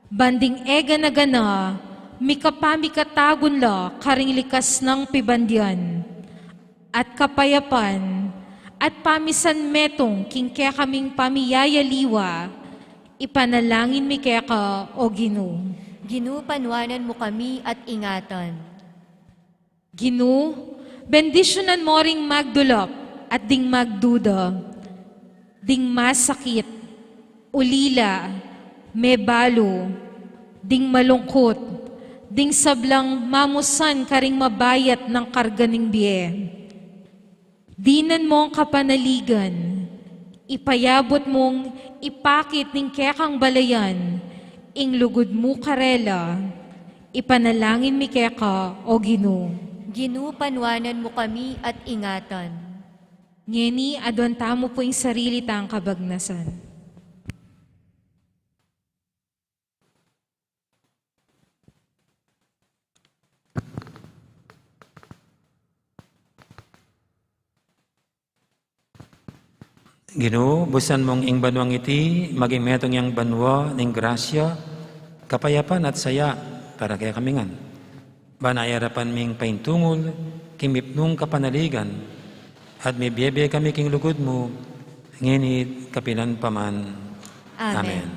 banding ega na gana, mi kapami katagun la karing likas ng pibandyan, at kapayapan, at pamisan metong king kaya kaming pamiyayaliwa, ipanalangin mi kaya ka, o Ginu. Ginu, panwanan mo kami at ingatan. Ginu, bendisyonan mo ring magdulop at ding magduda, ding masakit, ulila, mebalo, ding malungkot, ding sablang mamusan karing mabayat ng karga ng biye. Dinan mo ang kapanaligan, ipayabot mong ipakit ng kekang balayan, ing lugod mo karela, ipanalangin mi keka, o Ginu. Ginu, panwanan mo kami at ingatan. Ngeni, adwanta mo po yung sarili tang kabagnasan. Ginu, busan mong ing banwang iti, maging metong yang banwa ning grasya, kapayapan at saya, para kaya kamingan. Banayarapan ming paintungol, kimipnong kapanaligan, at may biyebe kami king lugod mo, nginit kapilan paman. Amen.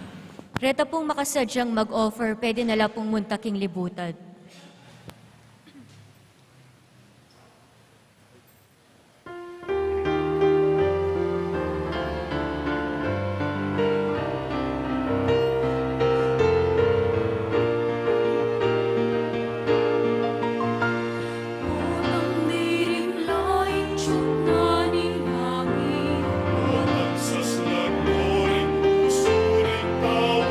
Reta pong makasadyang mag-offer, pwede nala pong muntaking libutan. Sa slagloring puso ring tao,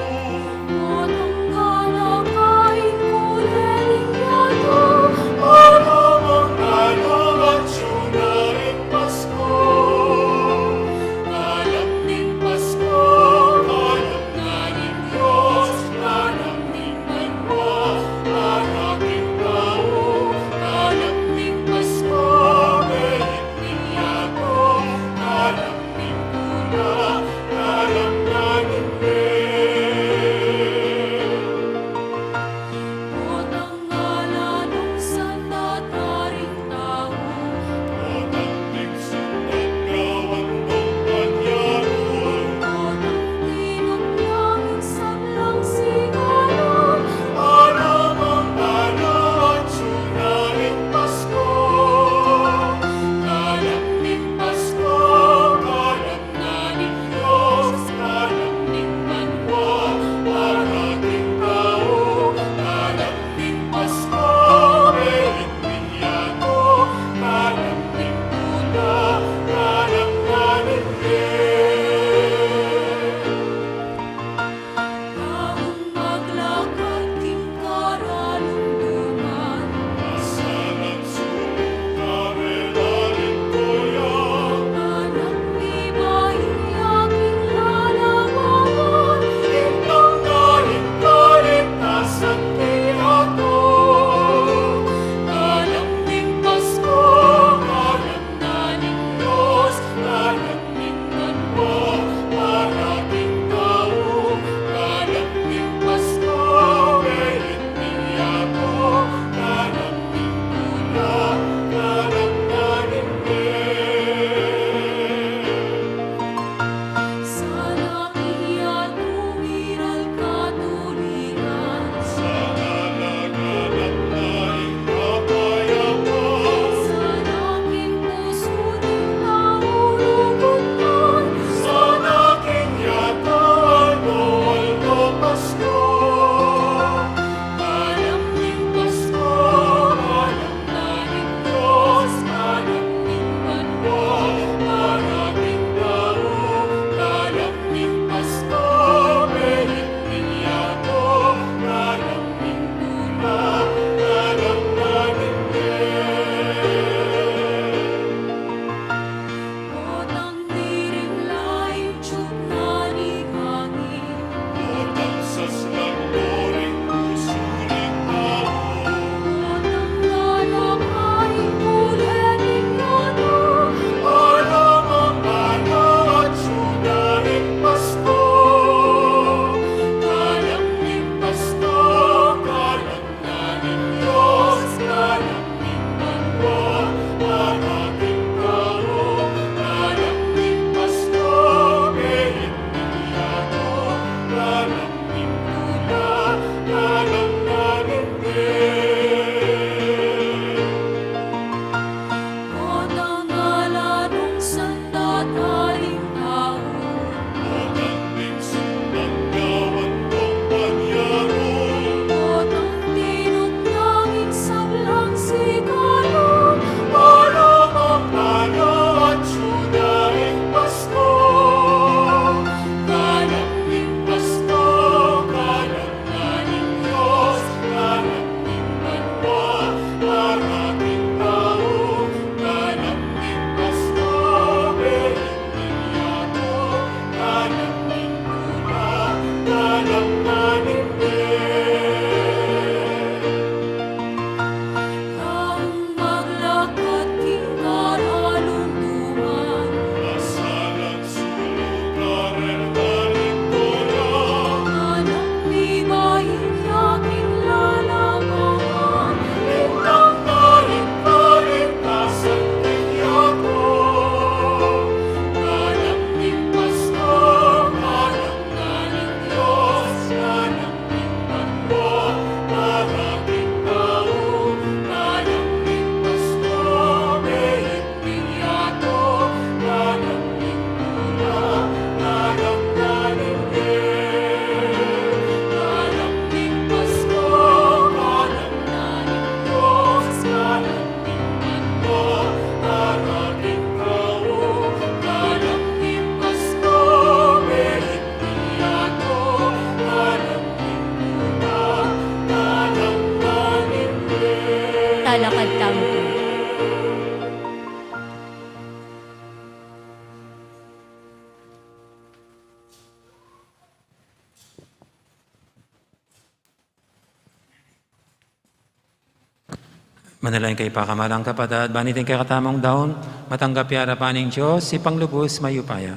Manalangin kay pakamalang kapatid, banitin kay katamang daon, matanggap yarapan ng Diyos, si panglubos mayupaya.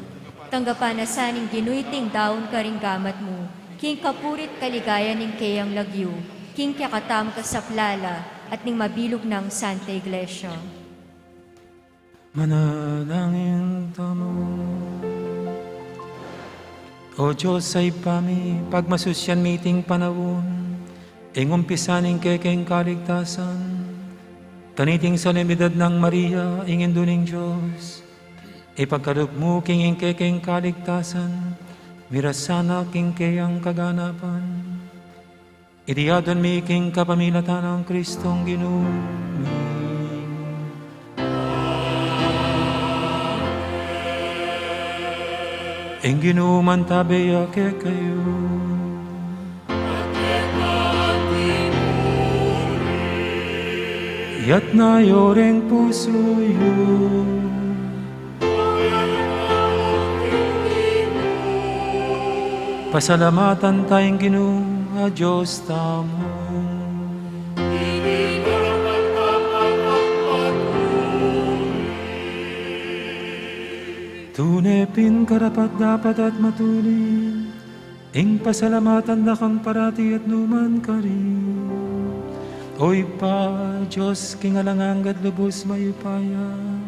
Tanggapan na saning ginuiting daon karinggamat mo, king kapurit kaligayan ning kayang lagyo, king kakatam kasaplala, at ning mabilog ng Santa Iglesia. Manalangin tamo. O Diyos ay pami, pagmasusyan miting panawon, ingumpisaning kekeng kaligtasan, kaniting solemnidad ng Maria, ingin duning Diyos, ipagkalugmo king kekeng kaligtasan, mirasana king kayang kaganapan, idiyadon mi king kapamilatan ng Kristong ginumi. Ing ginuman tabeya ke kayo. Yat na yoreng puso yun. Pasalamatan tayong Ginoo, Diyos tamo. Tunepin karapat dapat at matulin, ing pasalamatan na kang parati at numan ka rin. Oy pa, Diyos, kingalangang lubos mayupayan,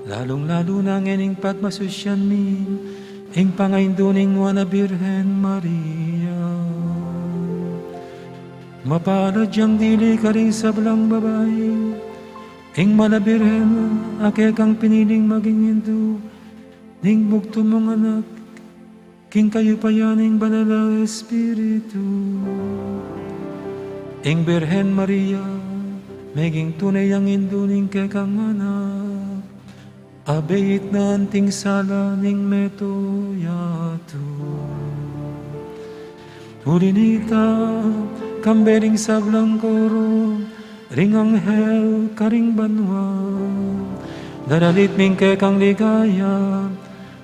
lalong-lalo na ngening pagmasusyan min, ing pangainduning wana Birhen Maria. Mapalad yang dili ka rin sa balang babae, ing malabirhen, ake kang piniling maging hindu, ning bugto mong anak, king kayo pa yan ing banal na Espiritu. Ing Birhen Maria, meging tunay ang induning kekang anak, abeit na anting sala ning meto yato. Ulinita, kambering sablang koro, ring anghel karing banwa, daralit ming kekang ligaya,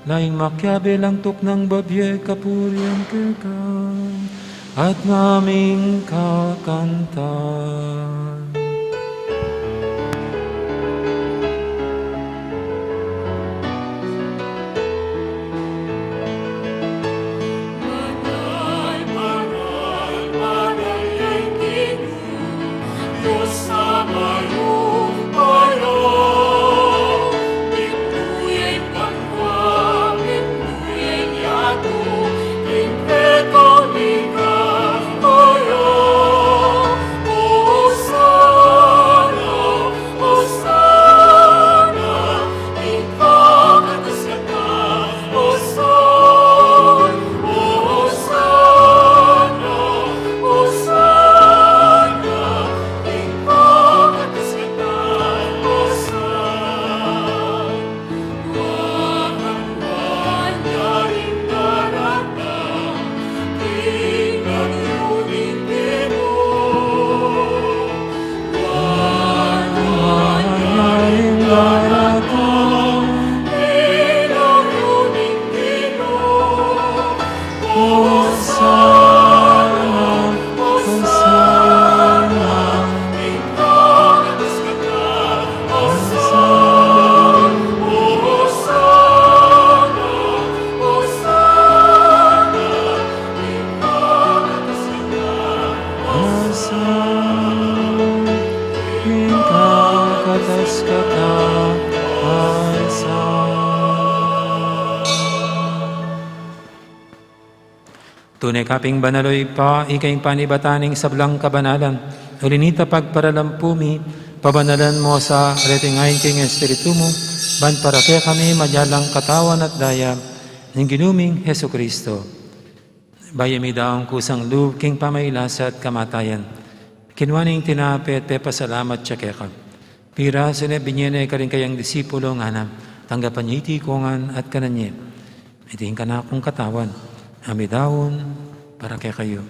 laing makyabe lang tuk ng babye kapuriang kekang, at naming kakantan. Tunay kaping banaloy pa, ikaing panibataning sablang kabanalan, ulinita pagparalampumi, pabanalan mo sa retingayin king Espiritu mo, ban para kaya kami madyalang katawan at daya, ng ginuming Heso Kristo. Bayami daong kusang loob king pamailasa at kamatayan, kinwaning tinapit pepasalamat siya keka. Pira sila binyene ka rin kayang disipulo nga na, tanggapan niya itikongan at kananye. Iting ka na akong katawan, amidawon para kay kayo.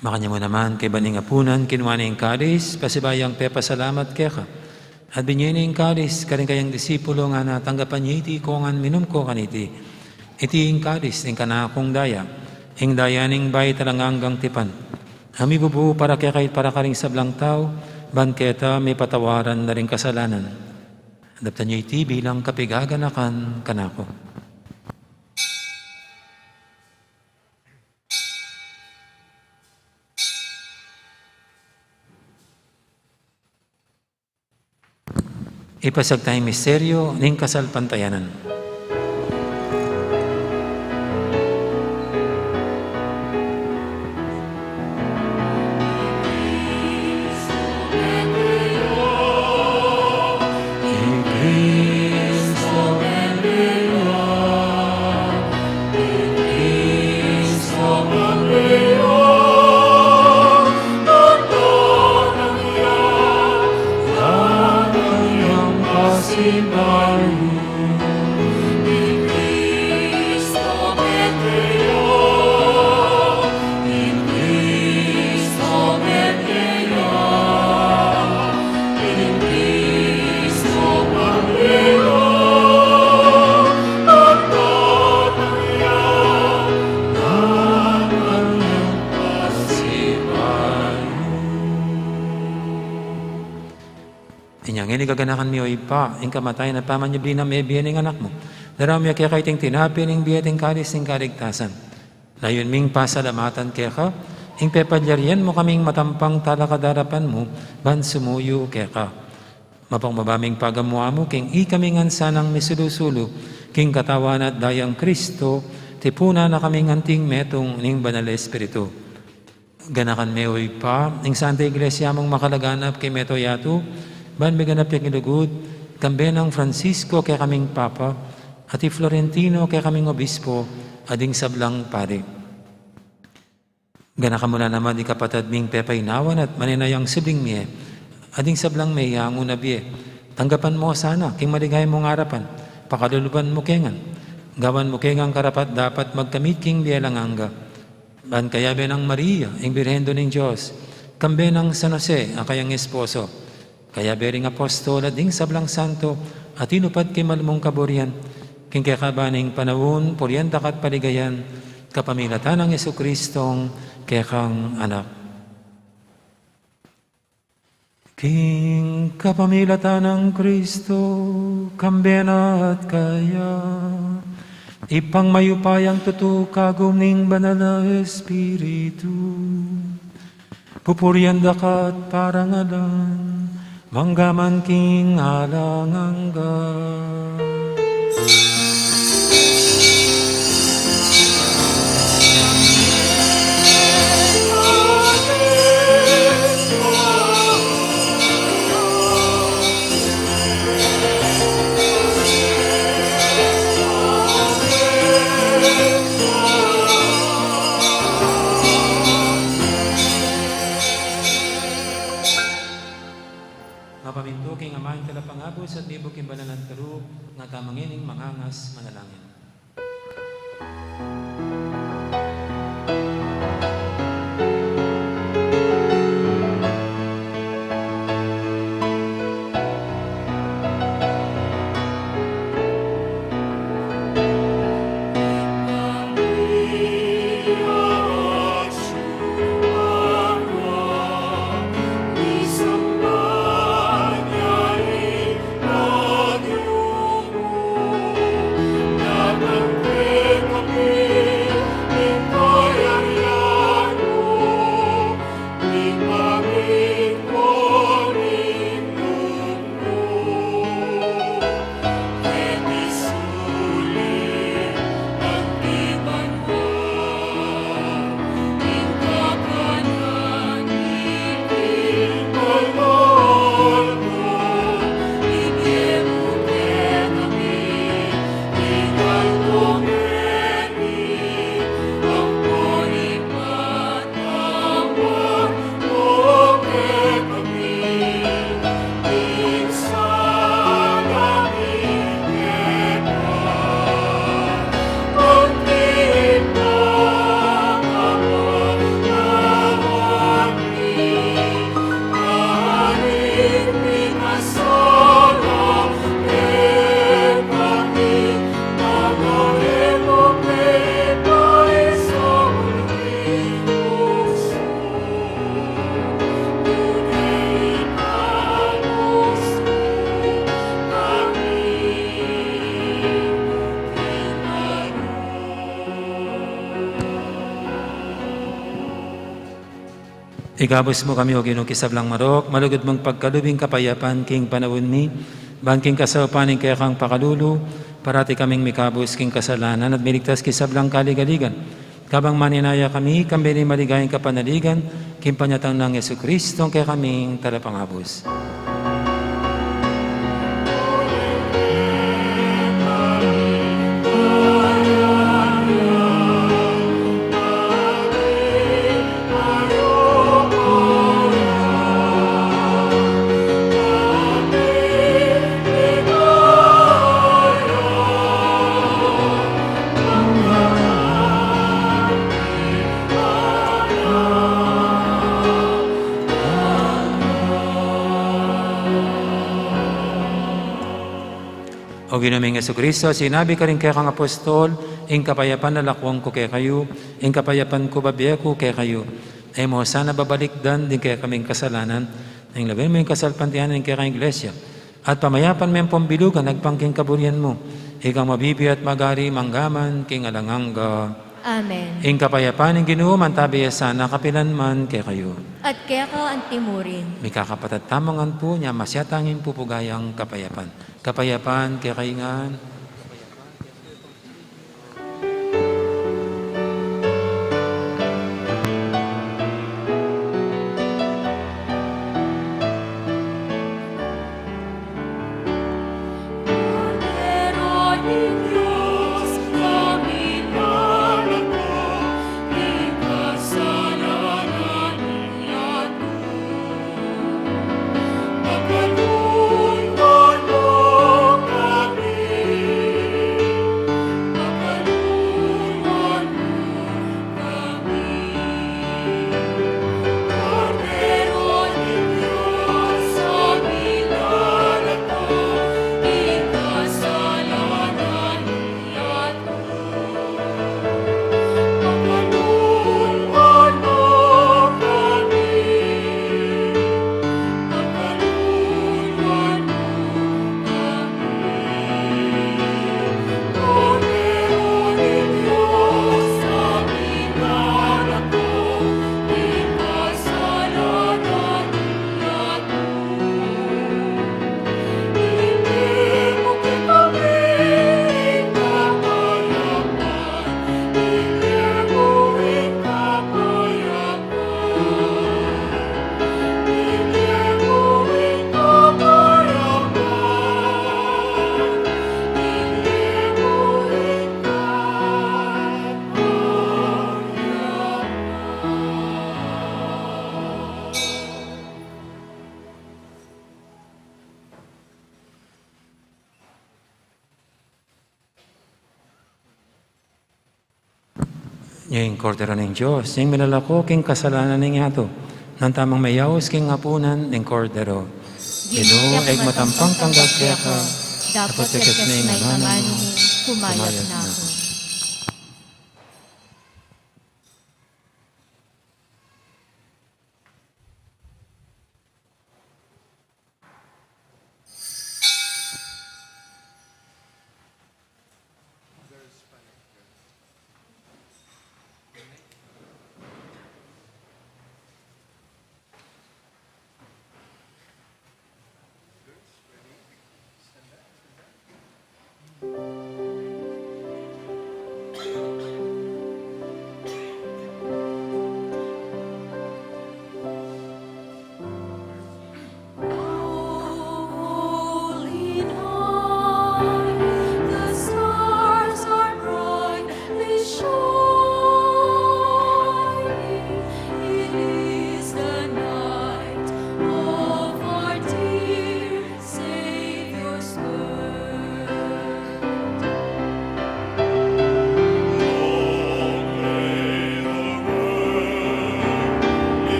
Makanya mo naman kay baning apunan, kinwaning kalis, pasibayang pepasalamat kaya ka. At binyening kalis, karing kayang disipulo nga natanggapan niya iti ko nga minum ko kaniti. Iti ing kalis, ing kanakong daya, ing daya ning bay talanganggang tipan. Ami bubu para kaya kahit para karing sablang tao, banketa may patawaran na ring kasalanan. Adaptan niya iti bilang kapigaganakan kanako. Ipasag tayong misteryo ning kasalpantayanan. Inyang inigaganakan mi o ipa, ing kamatay na pamanyabli na may biyan ng anak mo. Darami kaya kaiting tinapi ng biyating kalis ng kaligtasan. Layon ming pasalamatan kaya ka, ing pepadyarian mo kaming matampang talakadarapan mo, ban sumuyo kaya ka. Mapangmabaming pagamuha mo, king ikaming ansanang misulusulo, king katawan at dayang Kristo, tipuna na kaming anting metong ning banal espiritu. Ganakan me o ipa, ing Santa Iglesia mong makalaganap kay Meto Yato, ban may ganap yung ilugod, kambe ng Francisco kaya kaming Papa, at Florentino kaya kaming Obispo, ading sablang pare. Gana ka mula naman di kapatad ming pepaynawan at maninayang sibling miye, ading sablang may yango na biye. Tanggapan mo sana, king maligay mong harapan, pakaluluban mo kengan, gawan mo kengang karapat dapat magkamit king bielanganga. Ban kaya benang Maria, ing birhendo ng Diyos, kambe ng San Jose, ang kayang esposo, kaya bering apostol at ding sablang santo at inupad kay malumong kaburian, king kakabaning panawon, puryandak at paligayan, kapamilatan ng Yesukristong kekang anak. King kapamilatan ng Kristo, kambena at kaya, ipang mayupayang tutukagom ning banal na Espiritu, pupuryandak at parangalan, manggaman king alangangga. Mapaminto king amahin kalapangabos at libog king banalan karug nga tamangin ing mangangas manalangin. Na Igabos mo kami o Ginoo kisablang marok, malugod mong pagkalubing kapayapan king panawon mi, bangking kasawapaning kaya kang pakalulu, parati kaming mikabos king kasalanan at miligtas kisablang kaligaligan. Kabang maninaya kami, kambini maligayang kapanaligan, king panyatang ng Yesu Kristo, kaya kaming talapangabos. O Ginoong Yesu Kristo, sinabi ka rin kaya kang apostol, ing kapayapan na lakwang ko kaya kayo, ing kapayapan ko babiya ko kaya kayo. Ay mo, sana babalikdan din kaya kaming kasalanan, ing labay mo yung kasalpantihan ng kaya kang iglesia. At pamayapan mo yung pambilugan, nagpangking kaburian mo, ikaw mabibi at magari, manggaman, king alangangga. Amen. Ing kapayapan ng Ginoo, mantabiya sana kapilan man kaya kayo. At kaya ka ang timurin. May kakapatat tamangan po niya, masyatangin po pugayang kapayapan. Kapayapan, kaya kaingan. Yung kordero ng Diyos, yung minalako king kasalanan ng yato, ng tamang mayaos king hapunan ng kordero. Ginoo, ay matampang tanggap kaya ka, dapat yakas na yung may ngalan amano mo, mo, kumayat kumayat na na. ako.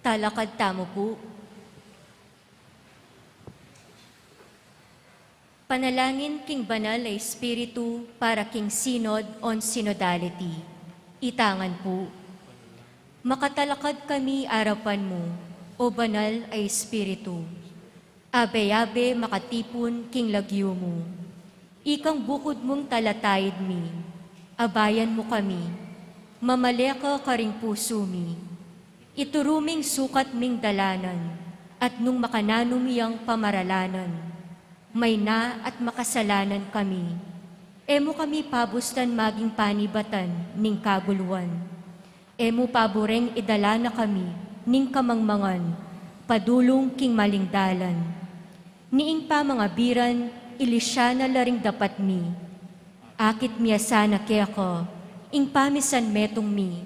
Talakad tamo po. Panalangin king banal ay Espiritu para king Synod on Synodality. Itangan po. Makatalakad kami arapan mo, o banal ay Espiritu. Abe-abe makatipon king lagyo mo. Ikang bukod mong talatayid mi. Abayan mo kami. Mamaleka ka ring puso mi. Ituruming sukat ming dalanan. At nung makananumiyang pamaralanan. May na at makasalanan kami. Emo kami pabustan maging panibatan ning kaguluan. Emo paboreng idala na kami ning kamangmangan, padulong king malingdalan. Niing pa mga biran, ilisya na laring dapat mi. Akit miya sana keko, ing pamisan metong mi.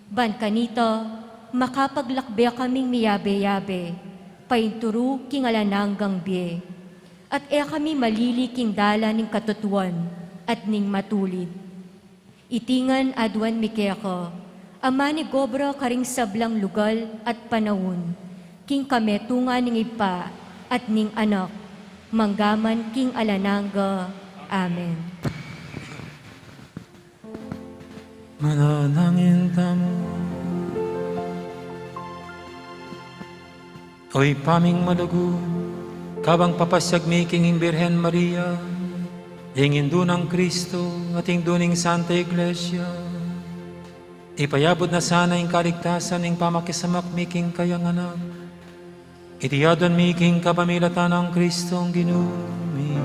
Ban kanito, makapaglakbe kaming miyabe-yabe, painturu king alananggang bie. At kami malili king dala ning katutuan at ning matulid. Itingan adwan mikeko, ama ni gobra karing sablang lugal at panahon, king kametunga ning ipa at ning anak, manggaman king alanangga. Amen. Manalangin tamo. Oy paming malago, kabang papasyag mi king Birhen Maria, ingin dunang Kristo at duning Santa Iglesia, ipayabot na sana yung kaligtasan ng pamakisamak mi king kayang anak, itiyadon mi king kapamilatan ng Kristong ginumi.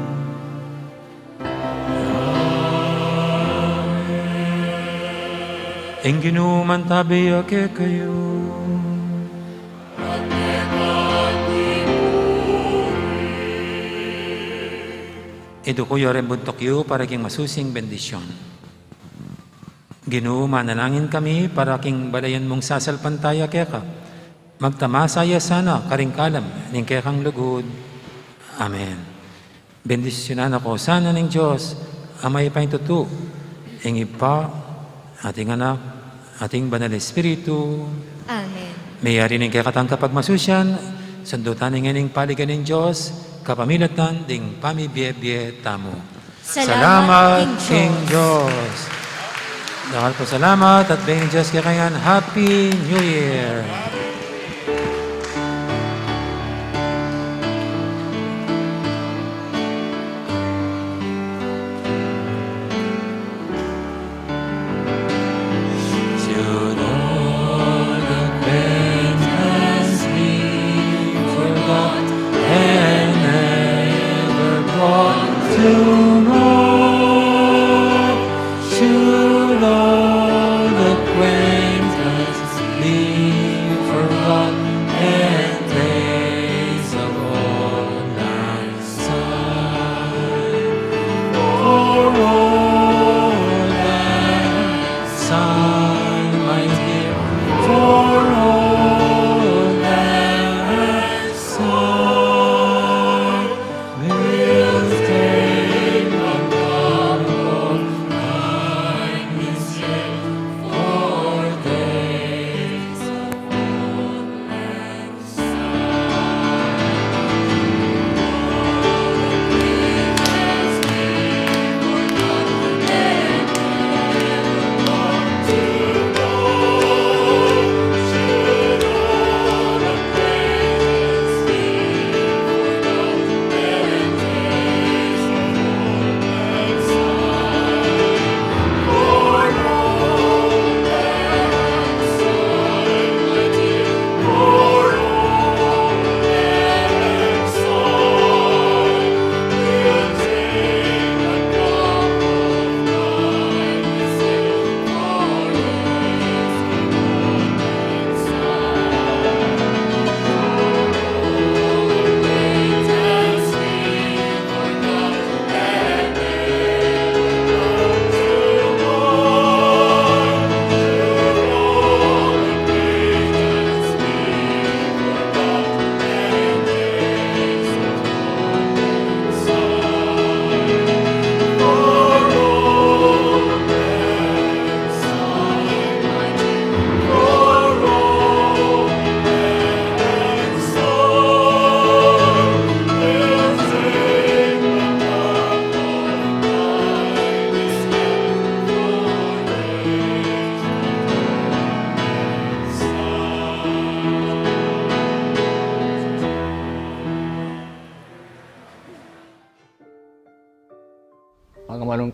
Ing ginuman tabi ake kayo, ito ko yore buntok yu para king masusing bendisyon. Ginoo, manalangin kami para king balayan mong sasalpantaya keka. Magtamasaya sana karing kalam ning kekang lugod. Amen. Bendisyonan ako sana ng Diyos, amay paintutu, ing ipa, ating anak, ating banal Espiritu. Amen. Mayari ning kekatang kapag masusyan, sandutan ning paligan ng Diyos, kapamilatan ding pamibiyebye tamo. Salamat, King Diyos. Dahil po salamat at bingin Diyos kaya Happy New Year. Should all acquaintance be forgot and never brought to naught, should all acquaintance be forgot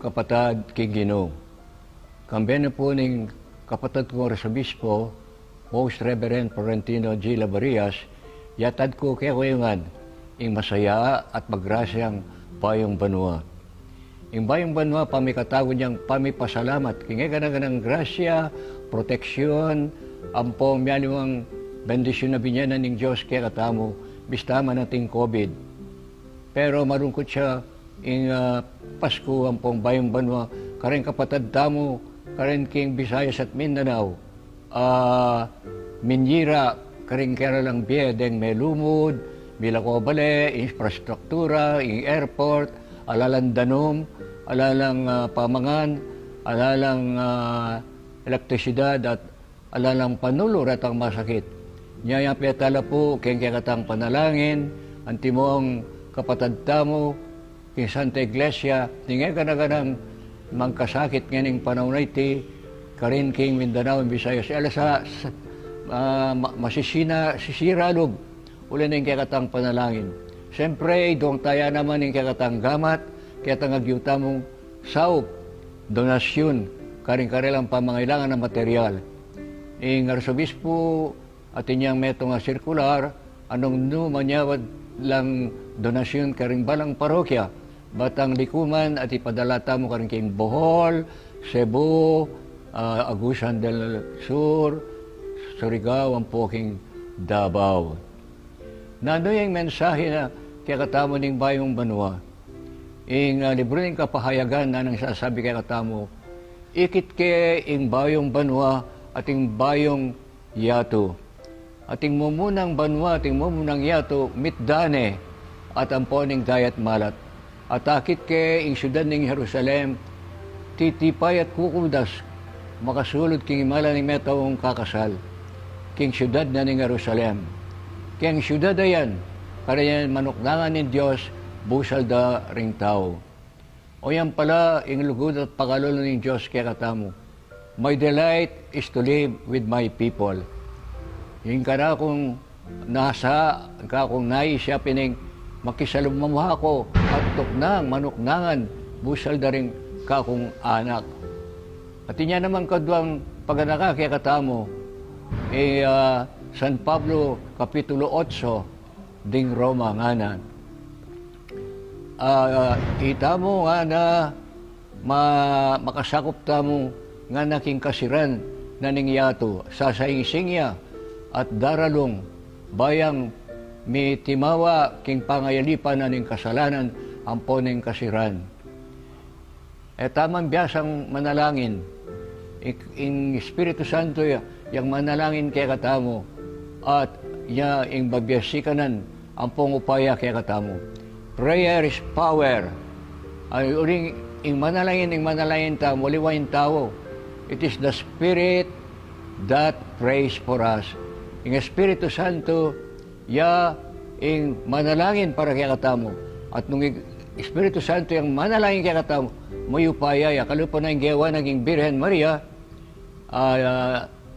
kapatad king Ginoo. Kamben na po ning kapatad ko Arsobispo, Most Reverend Florentino G. Labarias, yatad ko kaya kuyungan, ing masaya at magrasyang Bayong Banwa. Ing Bayong Banwa, pamikatawad niyang pamipasalamat, kingay ganang grasya, proteksyon, ampong miyaliwang bendisyon na binyanan ng Diyos kaya katamo, bistama nating COVID. Pero marungkot siya, ing Pasko, ampong Bayong Banwa, karing kapatad tamo, karing king Visayas at Mindanao, Minyira, karing kaya lang biyedeng may lumod, bilako bale, infrastruktura, ing airport, alalang danom, alalang pamangan, alalang elektrisidad at alalang panulor at ang masakit. Nyaya piatala po, kaya katang panalangin, antimong kapatad tamo, king Santa Iglesia, tingay ka na ganang mangkasakit nganing panahon na iti, karin king Mindanao, Visayas, sa sisiralog, uli na yung kakatang panalangin. Siyempre, doon tayo naman yung kakatang gamat, kaya tangagyuta mong saop, donasyon, karing-karilang pamangailangan ng material. Ing Arsobispo, at inyang meto nga sirkular, anong numanyawad lang donasyon karing balang parokya, batang likuman at ipadala mo karing king Bohol, Cebu, Agusan del Sur, Surigao, ang poking Davao. Nando yung mensahe na kaya katamo ning Bayong Banwa, ing libro ng kapahayagan na nang sasabi kaya katamo, ikit ke ing Bayong Banwa at ing Bayong Yato. Ating mumunang Banwa, ating mumunang Yato, mitdane at amponing dayat malat. At akit ke ing syudad ng Jerusalem, titipay at kukudas, makasulod king imala ng metawong kakasal, king syudad na ng Jerusalem. Kaya ang syudad na yan, kaya manukdangan ng Diyos, busal da ring tao. O yan pala, ing lugod at pagkalolo ng Diyos kaya katamo. My delight is to live with my people. Yung ka kung nasa, kung naisya pining makisalumamha ko at tuknang, manuknangan, busal da ring kakong anak. At inya naman kadwang paganaka kaya katamo, San Pablo, Kapitulo 8, ding Roma nga na. Itamo nga na makasakop tamo nga naking kasiran na ningyato sa saing-singya at daralong bayang mi timawa king pangayalipan na ning kasalanan ampo ning kasiran. Tamang biyasang manalangin, ing Espiritu Santo yang manalangin kaya katamo, at ing babyasikanan ang pangupaya kaya katamo. Prayer is power. Uling ing manalangin tamo, liwain tao. It is the Spirit that prays for us. Ing Espiritu Santo, ing manalangin para kaya katamo. At nung Espiritu Santo yung manalangin kaya katamo, may upaya, kalupa na yung gawa naging Birhen Maria,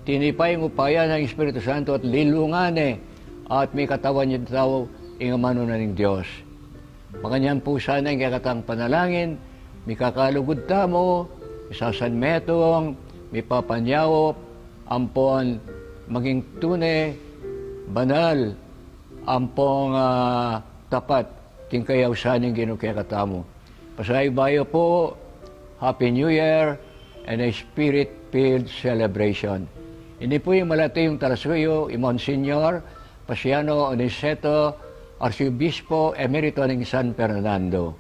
tinipay mo upaya ng Espiritu Santo at lilungane at may katawan niya tao ingamano na ng Diyos. Makanyan po sana yung kakatang panalangin, may kakalugod tamo, isasan metong, may papanyawop, ampon, maging tune, banal, ampong tapat, tingkayaw sana yung ginukakatamo. Pasaybayo po, Happy New Year and a Spirit-filled celebration. Ini po yung malatayong tarasuyo, Monsignor Pasiano Oniceto, Arsobispo Emerito ng San Fernando.